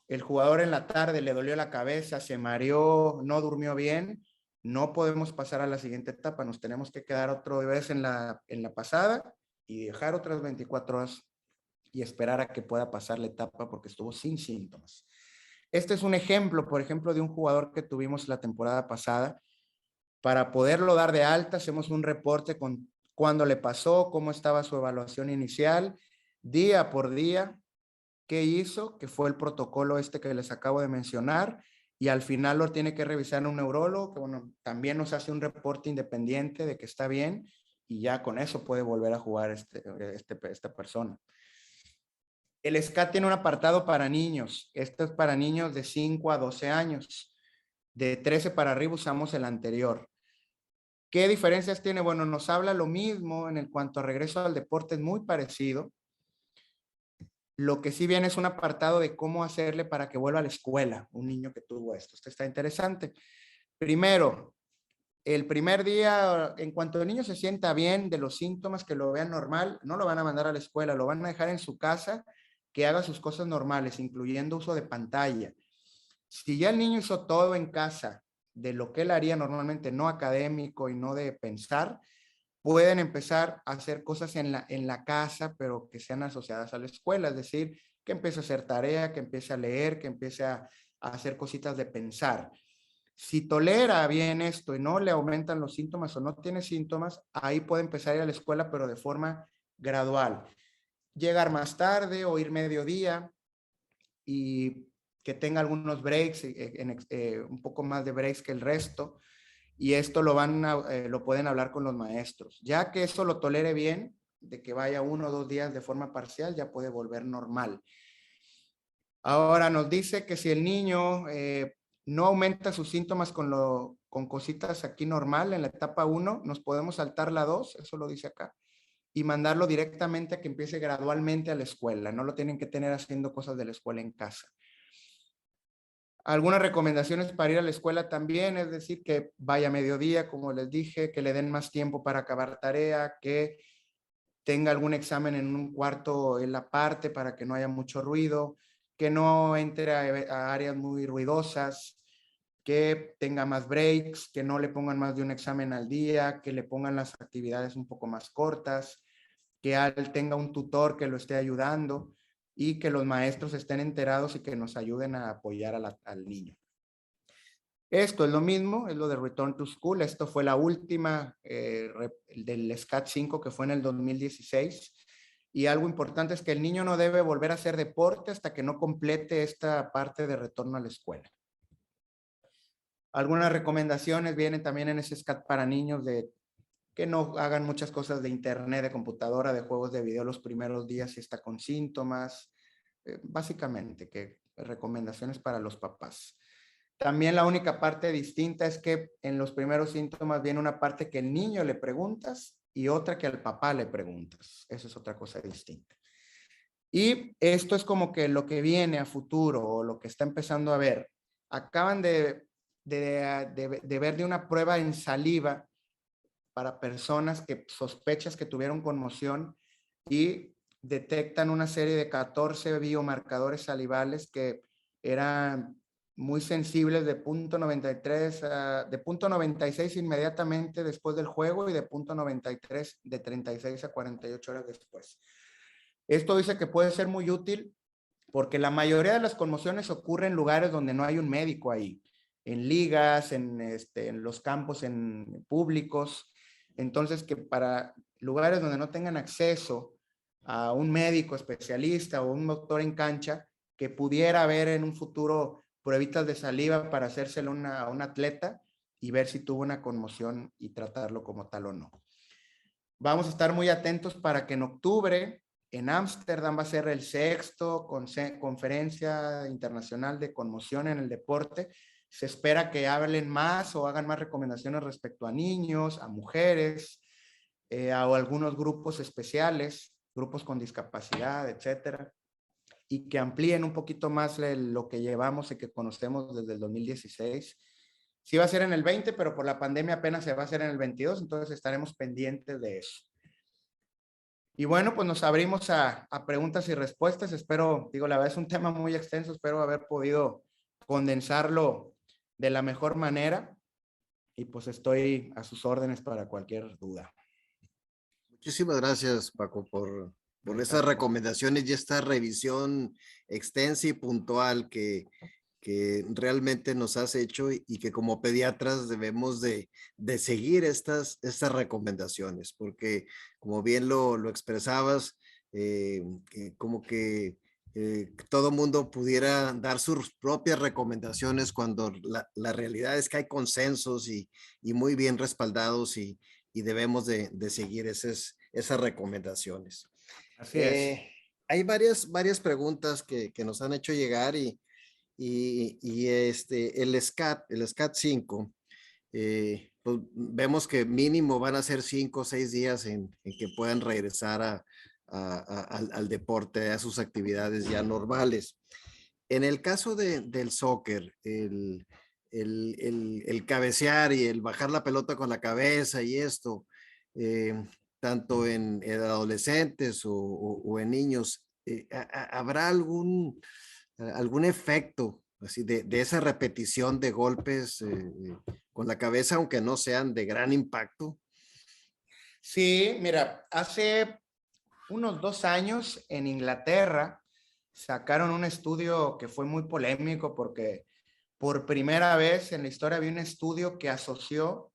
el jugador en la tarde le dolió la cabeza, se mareó, no durmió bien, no podemos pasar a la siguiente etapa. Nos tenemos que quedar otra vez en la pasada y dejar otras 24 horas y esperar a que pueda pasar la etapa porque estuvo sin síntomas. Este es un ejemplo, por ejemplo, de un jugador que tuvimos la temporada pasada. Para poderlo dar de alta, hacemos un reporte con cuándo le pasó, cómo estaba su evaluación inicial, día por día, qué hizo, que fue el protocolo este que les acabo de mencionar, y al final lo tiene que revisar un neurólogo, que bueno, también nos hace un reporte independiente de que está bien, y ya con eso puede volver a jugar esta persona. El SCAT tiene un apartado para niños. Esto es para niños de 5 a 12 años. De 13 para arriba usamos el anterior. ¿Qué diferencias tiene? Bueno, nos habla lo mismo en el cuanto a regreso al deporte, es muy parecido. Lo que sí viene es un apartado de cómo hacerle para que vuelva a la escuela un niño que tuvo esto. Esto está interesante. Primero, el primer día, en cuanto el niño se sienta bien de los síntomas, que lo vean normal, no lo van a mandar a la escuela, lo van a dejar en su casa, que haga sus cosas normales, incluyendo uso de pantalla. Si ya el niño hizo todo en casa, de lo que él haría normalmente, no académico y no de pensar, pueden empezar a hacer cosas en la casa, pero que sean asociadas a la escuela, es decir, que empiece a hacer tarea, que empiece a leer, que empiece a hacer cositas de pensar. Si tolera bien esto y no le aumentan los síntomas o no tiene síntomas, ahí puede empezar a ir a la escuela, pero de forma gradual. Llegar más tarde o ir mediodía y que tenga algunos breaks, un poco más de breaks que el resto. Y esto lo pueden hablar con los maestros. Ya que eso lo tolere bien, de que vaya 1 o 2 días de forma parcial, ya puede volver normal. Ahora nos dice que si el niño no aumenta sus síntomas con cositas aquí normal en la etapa 1, nos podemos saltar la 2, eso lo dice acá, y mandarlo directamente a que empiece gradualmente a la escuela. No lo tienen que tener haciendo cosas de la escuela en casa. Algunas recomendaciones para ir a la escuela también, es decir, que vaya a mediodía, como les dije, que le den más tiempo para acabar tarea, que tenga algún examen en un cuarto en la parte para que no haya mucho ruido, que no entre a áreas muy ruidosas, que tenga más breaks, que no le pongan más de un examen al día, que le pongan las actividades un poco más cortas, que él tenga un tutor que lo esté ayudando y que los maestros estén enterados y que nos ayuden a apoyar al niño. Esto es lo mismo, es lo de Return to School. Esto fue la última del SCAT-5 que fue en el 2016. Y algo importante es que el niño no debe volver a hacer deporte hasta que no complete esta parte de retorno a la escuela. Algunas recomendaciones vienen también en ese SCAT para niños de que no hagan muchas cosas de internet, de computadora, de juegos de video los primeros días si está con síntomas. Básicamente, que recomendaciones para los papás. También la única parte distinta es que en los primeros síntomas viene una parte que el niño le preguntas y otra que al papá le preguntas. Eso es otra cosa distinta. Y esto es como que lo que viene a futuro o lo que está empezando a ver. Acaban de ver de una prueba en saliva para personas que sospechas que tuvieron conmoción y detectan una serie de 14 biomarcadores salivales que eran muy sensibles de 0.93, de 0.96 inmediatamente después del juego y de 0.93 de 36 a 48 horas después. Esto dice que puede ser muy útil porque la mayoría de las conmociones ocurren en lugares donde no hay un médico ahí, en ligas, en los campos en públicos. Entonces, que para lugares donde no tengan acceso a un médico especialista o un doctor en cancha, que pudiera haber en un futuro pruebitas de saliva para hacérselo a un atleta y ver si tuvo una conmoción y tratarlo como tal o no. Vamos a estar muy atentos para que en octubre en Ámsterdam va a ser el 6º Conferencia Internacional de Conmoción en el Deporte. Se espera que hablen más o hagan más recomendaciones respecto a niños, a mujeres, o algunos grupos especiales, grupos con discapacidad, etcétera, y que amplíen un poquito más lo que llevamos y que conocemos desde el 2016. Sí va a ser en el 20, pero por la pandemia apenas se va a hacer en el 22, entonces estaremos pendientes de eso. Y bueno, pues nos abrimos a preguntas y respuestas. Espero, digo, la verdad es un tema muy extenso, espero haber podido condensarlo de la mejor manera y pues estoy a sus órdenes para cualquier duda. Muchísimas gracias, Paco, por esas recomendaciones y esta revisión extensa y puntual que realmente nos has hecho y que como pediatras debemos de seguir estas recomendaciones, porque como bien lo expresabas, como que todo mundo pudiera dar sus propias recomendaciones cuando la realidad es que hay consensos y muy bien respaldados y debemos de seguir esas recomendaciones. Así es. Hay varias preguntas que nos han hecho llegar y el SCAT 5, pues vemos que mínimo van a ser 5 o 6 días en que puedan regresar al deporte, a sus actividades ya normales. En el caso del soccer, el cabecear y el bajar la pelota con la cabeza y esto, eh, tanto en adolescentes o en niños, ¿habrá algún efecto así de esa repetición de golpes con la cabeza, aunque no sean de gran impacto? Sí, mira, hace unos 2 años en Inglaterra sacaron un estudio que fue muy polémico porque por primera vez en la historia había un estudio que asoció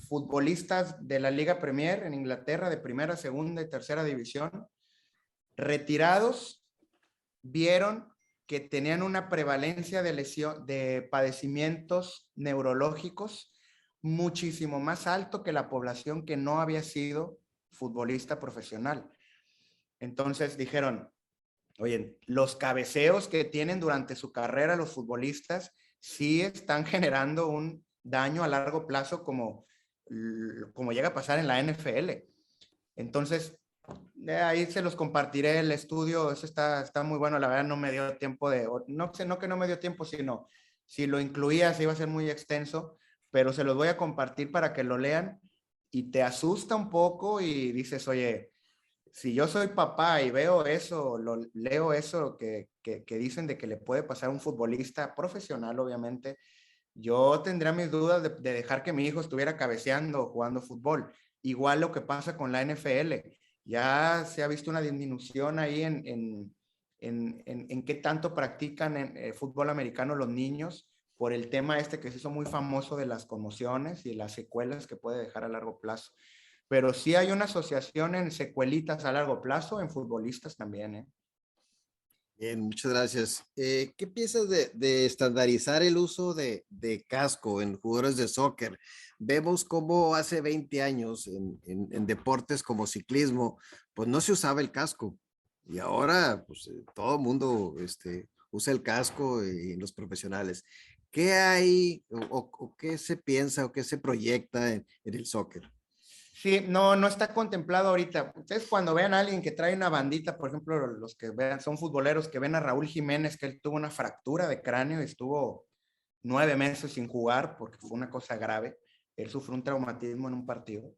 futbolistas de la Liga Premier en Inglaterra de primera, segunda y tercera división retirados, vieron que tenían una prevalencia de lesión, de padecimientos neurológicos muchísimo más alto que la población que no había sido futbolista profesional. Entonces dijeron, oye, los cabeceos que tienen durante su carrera los futbolistas sí están generando un daño a largo plazo como llega a pasar en la NFL. Entonces, de ahí se los compartiré el estudio, eso está muy bueno, la verdad no me dio tiempo no que no me dio tiempo, sino si lo incluía se iba a ser muy extenso, pero se los voy a compartir para que lo lean y te asusta un poco y dices, oye, si yo soy papá y veo eso, leo eso que dicen de que le puede pasar a un futbolista profesional, obviamente, yo tendría mis dudas de dejar que mi hijo estuviera cabeceando o jugando fútbol. Igual lo que pasa con la NFL. Ya se ha visto una disminución ahí en qué tanto practican fútbol americano los niños por el tema este que se hizo muy famoso de las conmociones y las secuelas que puede dejar a largo plazo. Pero sí hay una asociación en secuelitas a largo plazo en futbolistas también, ¿eh? Bien, muchas gracias. ¿Qué piensas de estandarizar el uso de casco en jugadores de soccer? Vemos cómo hace 20 años en deportes como ciclismo, pues no se usaba el casco. Y ahora, pues todo el mundo usa el casco y los profesionales. ¿Qué hay o qué se piensa o qué se proyecta en el soccer? Sí, no está contemplado ahorita. Ustedes cuando vean a alguien que trae una bandita, por ejemplo, los que vean, son futboleros que ven a Raúl Jiménez, que él tuvo una fractura de cráneo y estuvo 9 meses sin jugar porque fue una cosa grave. Él sufrió un traumatismo en un partido.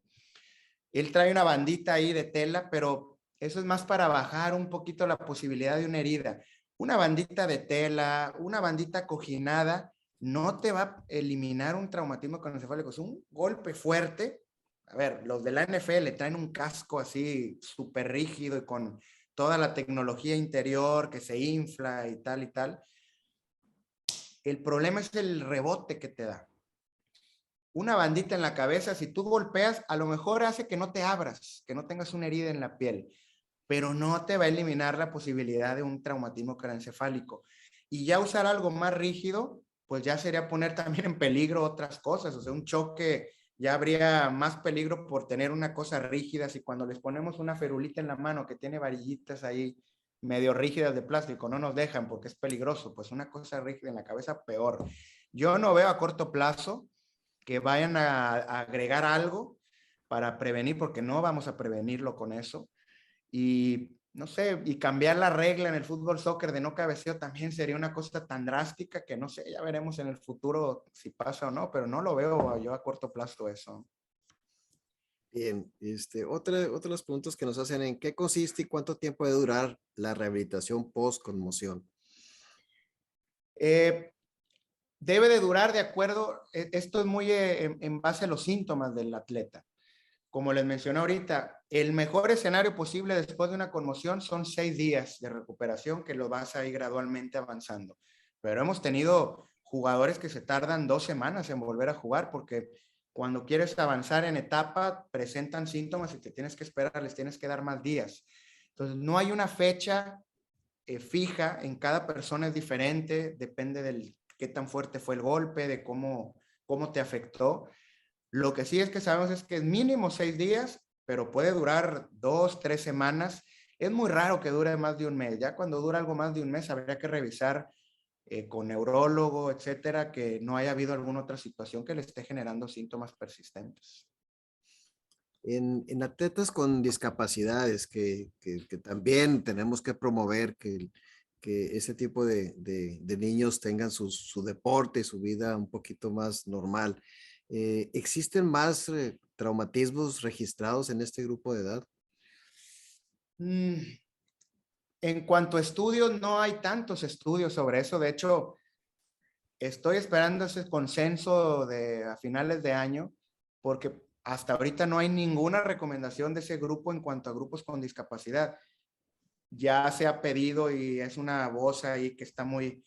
Él trae una bandita ahí de tela, pero eso es más para bajar un poquito la posibilidad de una herida. Una bandita de tela, una bandita cojinada, no te va a eliminar un traumatismo craneoencefálico. Es un golpe fuerte. A ver, los de la NFL traen un casco así súper rígido y con toda la tecnología interior que se infla y tal y tal. El problema es el rebote que te da. Una bandita en la cabeza, si tú golpeas, a lo mejor hace que no te abras, que no tengas una herida en la piel, pero no te va a eliminar la posibilidad de un traumatismo craneoencefálico. Y ya usar algo más rígido, pues ya sería poner también en peligro otras cosas, o sea, un choque ya habría más peligro por tener una cosa rígida. Si cuando les ponemos una ferulita en la mano que tiene varillitas ahí medio rígidas de plástico, no nos dejan porque es peligroso, pues una cosa rígida en la cabeza, peor. Yo no veo a corto plazo que vayan a agregar algo para prevenir, porque no vamos a prevenirlo con eso. Y no sé, y cambiar la regla en el fútbol soccer de no cabeceo también sería una cosa tan drástica que no sé, ya veremos en el futuro si pasa o no, pero no lo veo yo a corto plazo eso. Bien, otros puntos que nos hacen: ¿en qué consiste y cuánto tiempo debe durar la rehabilitación post-conmoción? Debe de durar de acuerdo, esto es muy en base a los síntomas del atleta. Como les mencioné ahorita, el mejor escenario posible después de una conmoción son 6 días de recuperación que lo vas a ir gradualmente avanzando. Pero hemos tenido jugadores que se tardan 2 semanas en volver a jugar porque cuando quieres avanzar en etapa presentan síntomas y te tienes que esperar, les tienes que dar más días. Entonces no hay una fecha fija, en cada persona es diferente, depende del qué tan fuerte fue el golpe, de cómo te afectó. Lo que sí es que sabemos es que es mínimo 6 días, pero puede durar 2, 3 semanas. Es muy raro que dure más de un mes. Ya cuando dura algo más de un mes, habría que revisar con neurólogo, etcétera, que no haya habido alguna otra situación que le esté generando síntomas persistentes. En atletas con discapacidades, que también tenemos que promover que ese tipo de niños tengan su deporte, su vida un poquito más normal. ¿Existen más traumatismos registrados en este grupo de edad? En cuanto a estudios, no hay tantos estudios sobre eso. De hecho, estoy esperando ese consenso a finales de año, porque hasta ahorita no hay ninguna recomendación de ese grupo en cuanto a grupos con discapacidad. Ya se ha pedido y es una voz ahí que está muy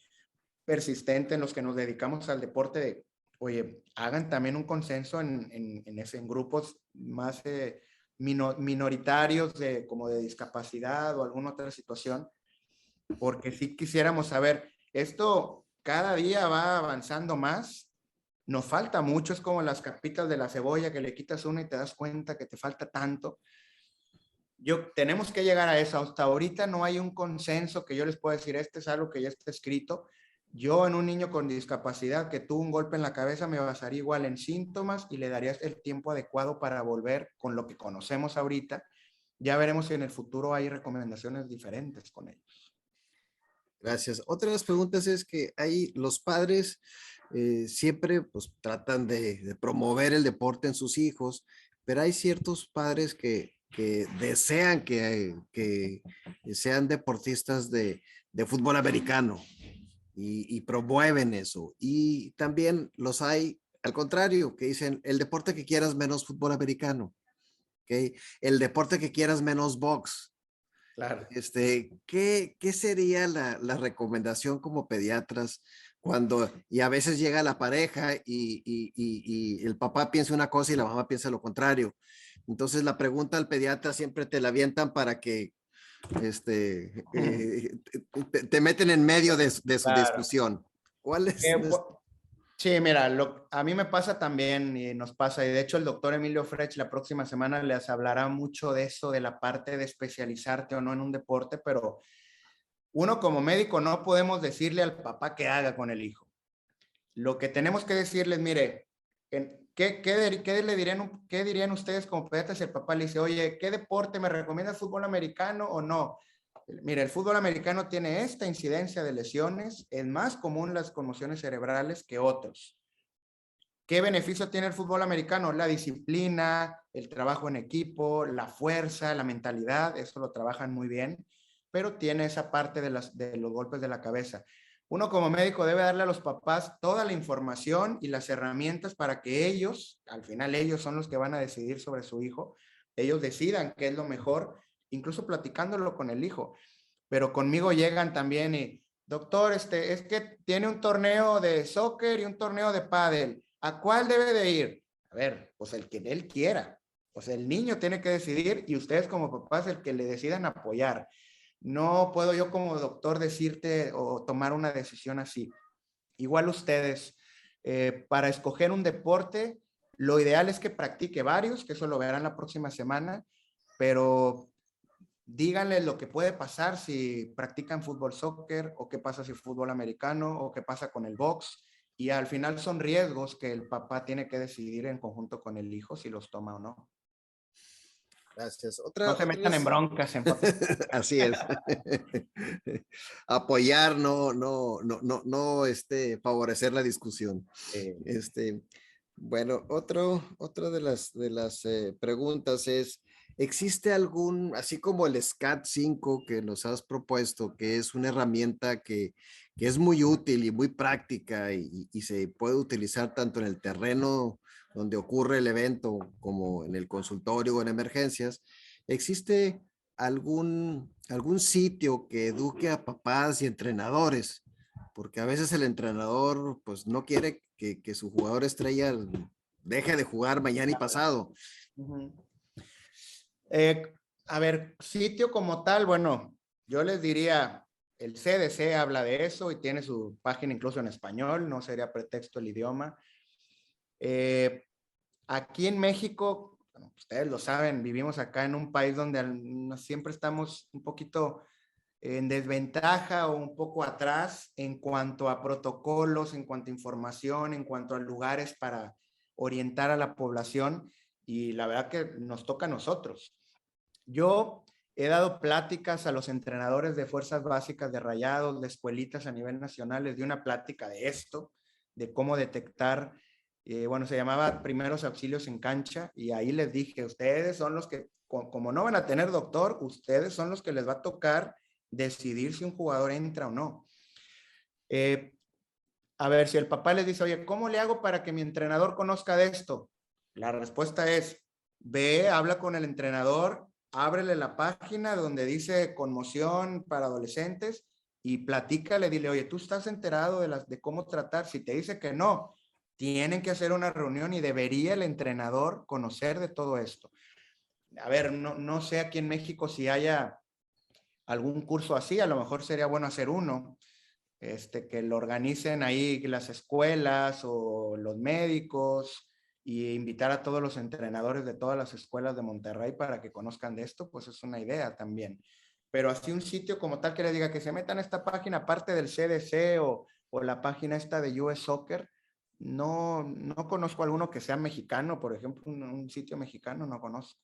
persistente en los que nos dedicamos al deporte de, oye, hagan también un consenso en grupos más minoritarios como de discapacidad o alguna otra situación, porque sí quisiéramos saber, esto cada día va avanzando más, nos falta mucho, es como las capitas de la cebolla que le quitas una y te das cuenta que te falta tanto. Tenemos que llegar a eso. Hasta ahorita no hay un consenso que yo les pueda decir, este es algo que ya está escrito. Yo en un niño con discapacidad que tuvo un golpe en la cabeza me basaría igual en síntomas y le daría el tiempo adecuado para volver con lo que conocemos ahorita. Ya veremos si en el futuro hay recomendaciones diferentes con ellos. Gracias. Otra de las preguntas es que hay los padres siempre pues tratan de promover el deporte en sus hijos, pero hay ciertos padres que desean que sean deportistas de fútbol americano y promueven eso. Y también los hay al contrario, que dicen el deporte que quieras menos fútbol americano, ¿ok? El deporte que quieras menos box. Claro. ¿Qué sería la recomendación como pediatras cuando, y a veces llega la pareja y el papá piensa una cosa y la mamá piensa lo contrario? Entonces la pregunta al pediatra siempre te la avientan para que te meten en medio de su Claro. discusión. ¿Cuál es? Sí, mira, a mí me pasa también y nos pasa, y de hecho el doctor Emilio Frech la próxima semana les hablará mucho de eso, de la parte de especializarte o no en un deporte, pero uno como médico no podemos decirle al papá qué haga con el hijo. Lo que tenemos que decirles, mire, ¿qué dirían ustedes como pediatras si el papá le dice, oye, ¿qué deporte me recomienda, fútbol americano o no? Mira, el fútbol americano tiene esta incidencia de lesiones, es más común las conmociones cerebrales que otros. ¿Qué beneficio tiene el fútbol americano? La disciplina, el trabajo en equipo, la fuerza, la mentalidad, eso lo trabajan muy bien, pero tiene esa parte de los golpes de la cabeza. Uno como médico debe darle a los papás toda la información y las herramientas para que ellos, al final ellos son los que van a decidir sobre su hijo, ellos decidan qué es lo mejor, incluso platicándolo con el hijo. Pero conmigo llegan también y, doctor, es que tiene un torneo de soccer y un torneo de pádel. ¿A cuál debe de ir? A ver, pues el que él quiera. Pues el niño tiene que decidir y ustedes como papás el que le decidan apoyar. No puedo yo como doctor decirte o tomar una decisión así. Igual ustedes, para escoger un deporte, lo ideal es que practique varios, que eso lo verán la próxima semana, pero díganle lo que puede pasar si practican fútbol, soccer, o qué pasa si fútbol americano, o qué pasa con el box. Y al final son riesgos que el papá tiene que decidir en conjunto con el hijo si los toma o no. Gracias. No se metan en broncas, en papá. Así es. Apoyar, no, favorecer la discusión. Bueno, otra de las preguntas es, ¿existe algún, así como el SCAT-5 que nos has propuesto, que es una herramienta que es muy útil y muy práctica y se puede utilizar tanto en el terreno donde ocurre el evento como en el consultorio o en emergencias? ¿Existe algún sitio que eduque a papás y entrenadores? Porque a veces el entrenador pues no quiere que su jugador estrella deje de jugar mañana y pasado. Uh-huh. A ver, sitio como tal, bueno, yo les diría, el CDC habla de eso y tiene su página incluso en español, no sería pretexto el idioma. Aquí en México, bueno, ustedes lo saben, vivimos acá en un país donde siempre estamos un poquito en desventaja o un poco atrás en cuanto a protocolos, en cuanto a información, en cuanto a lugares para orientar a la población, y la verdad que nos toca a nosotros. Yo he dado pláticas a los entrenadores de fuerzas básicas de Rayados, de escuelitas a nivel nacional, les di una plática de esto, de cómo detectar, bueno, se llamaba primeros auxilios en cancha, y ahí les dije, ustedes son los que, como no van a tener doctor, ustedes son los que les va a tocar decidir si un jugador entra o no. A ver, si el papá les dice, oye, ¿cómo le hago para que mi entrenador conozca de esto? La respuesta es, ve, habla con el entrenador, ábrele la página donde dice conmoción para adolescentes y platícale, dile, oye, ¿tú estás enterado de cómo tratar? Si te dice que no, tienen que hacer una reunión y debería el entrenador conocer de todo esto. A ver, no sé aquí en México si haya algún curso así, a lo mejor sería bueno hacer uno, que lo organicen ahí las escuelas o los médicos, y invitar a todos los entrenadores de todas las escuelas de Monterrey para que conozcan de esto, pues es una idea también. Pero así un sitio como tal que les diga que se metan a esta página, aparte del CDC o la página esta de US Soccer, no conozco alguno que sea mexicano, por ejemplo, un sitio mexicano no conozco.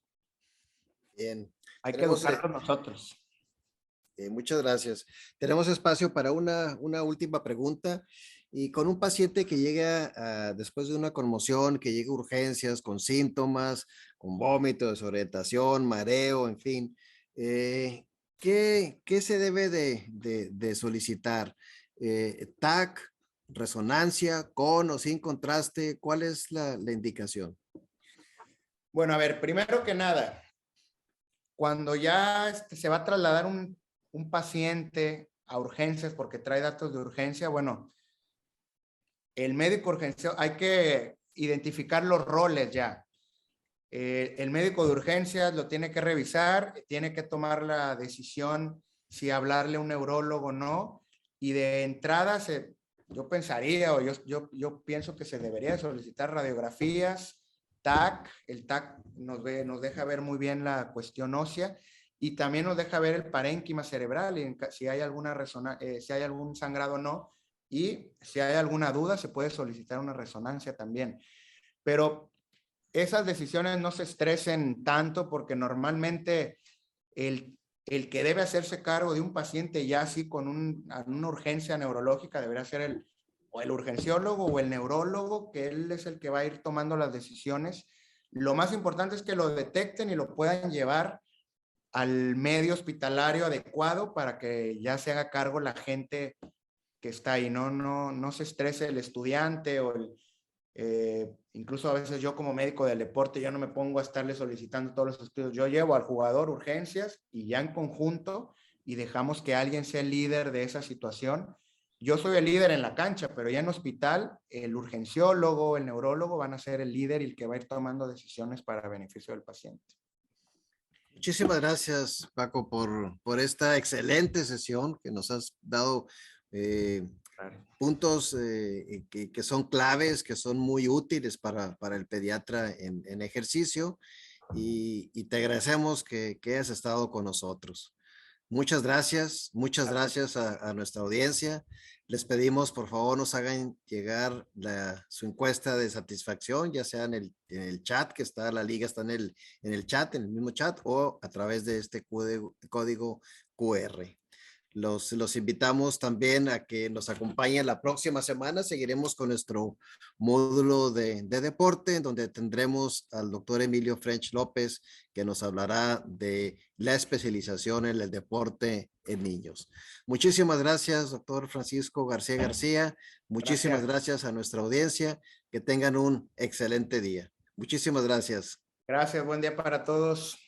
Bien. Hay que educarlos nosotros. Muchas gracias. Tenemos espacio para una última pregunta. Y con un paciente que llega después de una conmoción, que llega a urgencias con síntomas, con vómito, desorientación, mareo, en fin, ¿qué se debe de solicitar? ¿TAC, resonancia, con o sin contraste? ¿Cuál es la indicación? Bueno, a ver, primero que nada, cuando ya se va a trasladar un paciente a urgencias porque trae datos de urgencia, bueno, el médico urgencia, hay que identificar los roles ya. El médico de urgencias lo tiene que revisar, tiene que tomar la decisión si hablarle a un neurólogo o no, y de entrada yo pensaría, o yo pienso que se debería solicitar radiografías, TAC. El TAC nos deja ver muy bien la cuestión ósea, y también nos deja ver el parénquima cerebral, y si hay alguna si hay algún sangrado o no, y si hay alguna duda se puede solicitar una resonancia también. Pero esas decisiones no se estresen tanto, porque normalmente el que debe hacerse cargo de un paciente ya así con una urgencia neurológica debería ser o el urgenciólogo o el neurólogo, que él es el que va a ir tomando las decisiones. Lo más importante es que lo detecten y lo puedan llevar al medio hospitalario adecuado para que ya se haga cargo la gente que está ahí. No se estrese el estudiante o incluso a veces yo como médico del deporte, yo no me pongo a estarle solicitando todos los estudios. Yo llevo al jugador urgencias y ya en conjunto, y dejamos que alguien sea el líder de esa situación. Yo soy el líder en la cancha, pero ya en hospital, el urgenciólogo, el neurólogo van a ser el líder y el que va a ir tomando decisiones para beneficio del paciente. Muchísimas gracias, Paco, por esta excelente sesión que nos has dado puntos que son claves, que son muy útiles para el pediatra en ejercicio, y te agradecemos que hayas estado con nosotros. Muchas gracias a nuestra audiencia. Les pedimos, por favor, nos hagan llegar su encuesta de satisfacción, ya sea en el chat, que está, la liga está en el chat, en el mismo chat, o a través de este código QR. Los invitamos también a que nos acompañen la próxima semana. Seguiremos con nuestro módulo de deporte, en donde tendremos al doctor Emilio French López, que nos hablará de la especialización en el deporte en niños. Muchísimas gracias, doctor Francisco García García. Muchísimas gracias a nuestra audiencia. Que tengan un excelente día. Muchísimas gracias. Gracias, buen día para todos.